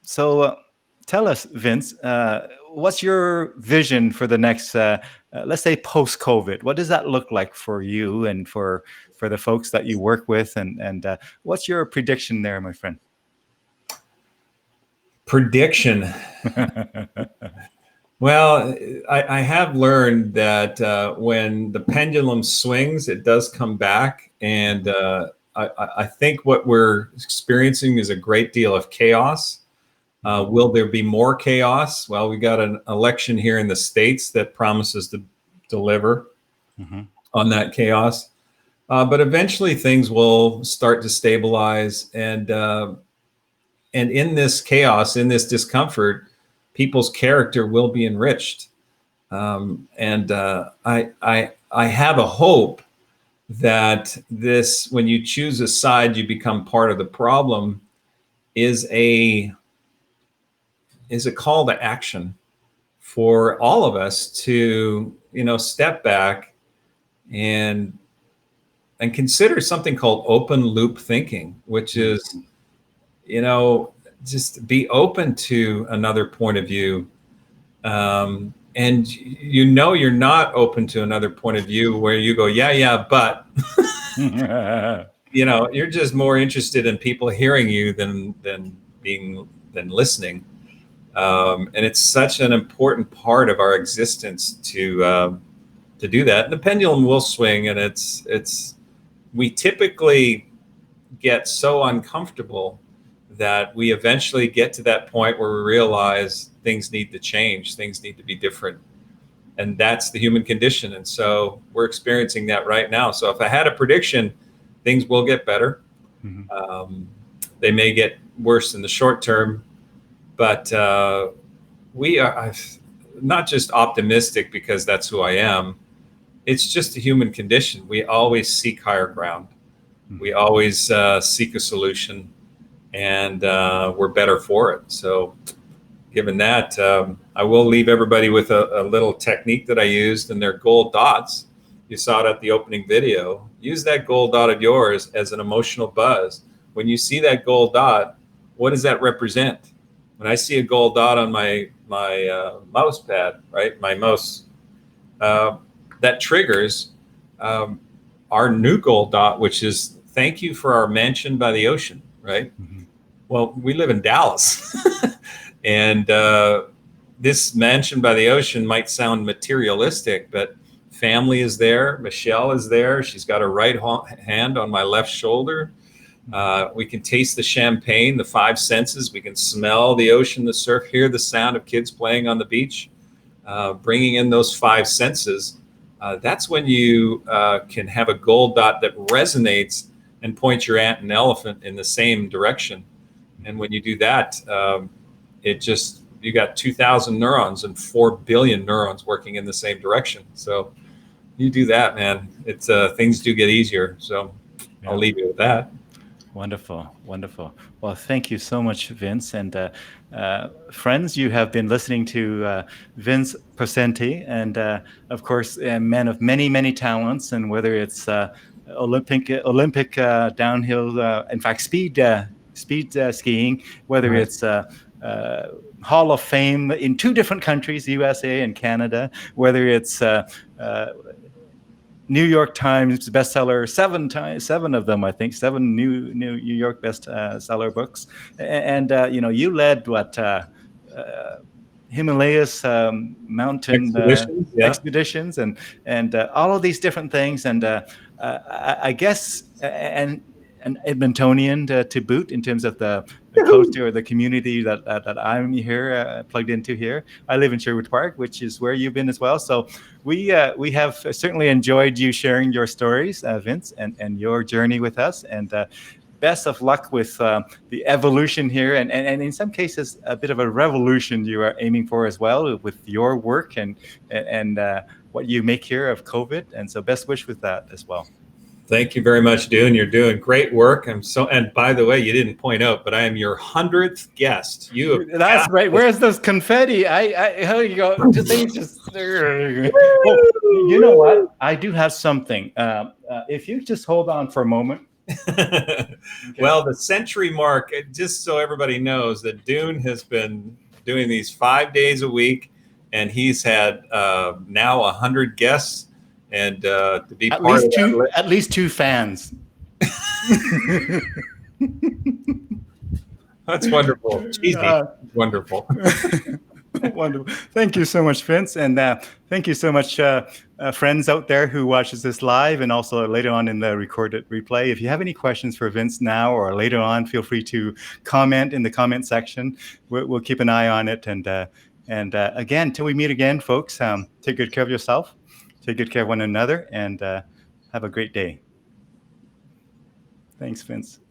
so tell us, Vince, what's your vision for the next, let's say, post-COVID? What does that look like for you and for the folks that you work with, and what's your prediction there, my friend? Prediction. Well, I have learned that when the pendulum swings, it does come back. And I think what we're experiencing is a great deal of chaos. Will there be more chaos? Well, we got an election here in the States that promises to deliver on that chaos. But eventually things will start to stabilize. And in this chaos, in this discomfort, people's character will be enriched. I have a hope that this, when you choose a side, you become part of the problem, is a call to action for all of us to, step back and consider something called open loop thinking, which is, just be open to another point of view. And you're not open to another point of view where you go, yeah, but you're just more interested in people hearing you than listening. And it's such an important part of our existence to do that. And the pendulum will swing, and we typically get so uncomfortable that we eventually get to that point where we realize things need to change, things need to be different. And that's the human condition. And so we're experiencing that right now. So if I had a prediction, things will get better. They may get worse in the short term, but we are not just optimistic because that's who I am. It's just a human condition. We always seek higher ground. We always seek a solution. And we're better for it. So given that, I will leave everybody with a little technique that I used, and they're gold dots. You saw it at the opening video. Use that gold dot of yours as an emotional buzz. When you see that gold dot, what does that represent? When I see a gold dot on my mouse pad, right, my mouse, that triggers our new gold dot, which is thank you for our mansion by the ocean, right? Well, we live in Dallas, and this mansion by the ocean might sound materialistic, but family is there. Michelle is there. She's got her right hand on my left shoulder. We can taste the champagne, the five senses. We can smell the ocean, the surf, hear the sound of kids playing on the beach. Bringing in those five senses, that's when you can have a gold dot that resonates and points your ant and elephant in the same direction. And when you do that, you got 2,000 neurons and 4 billion neurons working in the same direction. So you do that, man, things do get easier. So I'll leave you with that. Wonderful. Well, thank you so much, Vince. And friends, you have been listening to Vince Poscente, and of course, a man of many, many talents. And whether it's Olympic downhill, in fact, speed skiing, whether it's Hall of Fame in 2 different countries, USA and Canada, whether it's New York Times bestseller, 7 of them, I think, 7 New York bestseller books. And you led Himalayas mountain expeditions and all of these different things. And I guess an Edmontonian to boot in terms of the coast or the community that I'm here plugged into here. I live in Sherwood Park, which is where you've been as well. So we have certainly enjoyed you sharing your stories, Vince, and your journey with us. And best of luck with the evolution here, and in some cases a bit of a revolution you are aiming for as well with your work and what you make here of COVID. And so best wish with that as well. Thank you very much, Dune. You're doing great work. And by the way, you didn't point out, but I am your 100th guest. That's right. Where's those confetti? How do you go? Things just. Oh, you know what? I do have something. If you just hold on for a moment. Okay. Well, the century mark, just so everybody knows that Dune has been doing these 5 days a week, and he's had now 100 guests. And to be at part least of two, at least 2 fans. That's wonderful. Cheesy. Wonderful. Wonderful. Thank you so much, Vince. And thank you so much, friends out there who watches this live and also later on in the recorded replay. If you have any questions for Vince now or later on, feel free to comment in the comment section. We'll keep an eye on it. And again, till we meet again, folks, take good care of yourself. Take good care of one another, and have a great day. Thanks, Vince.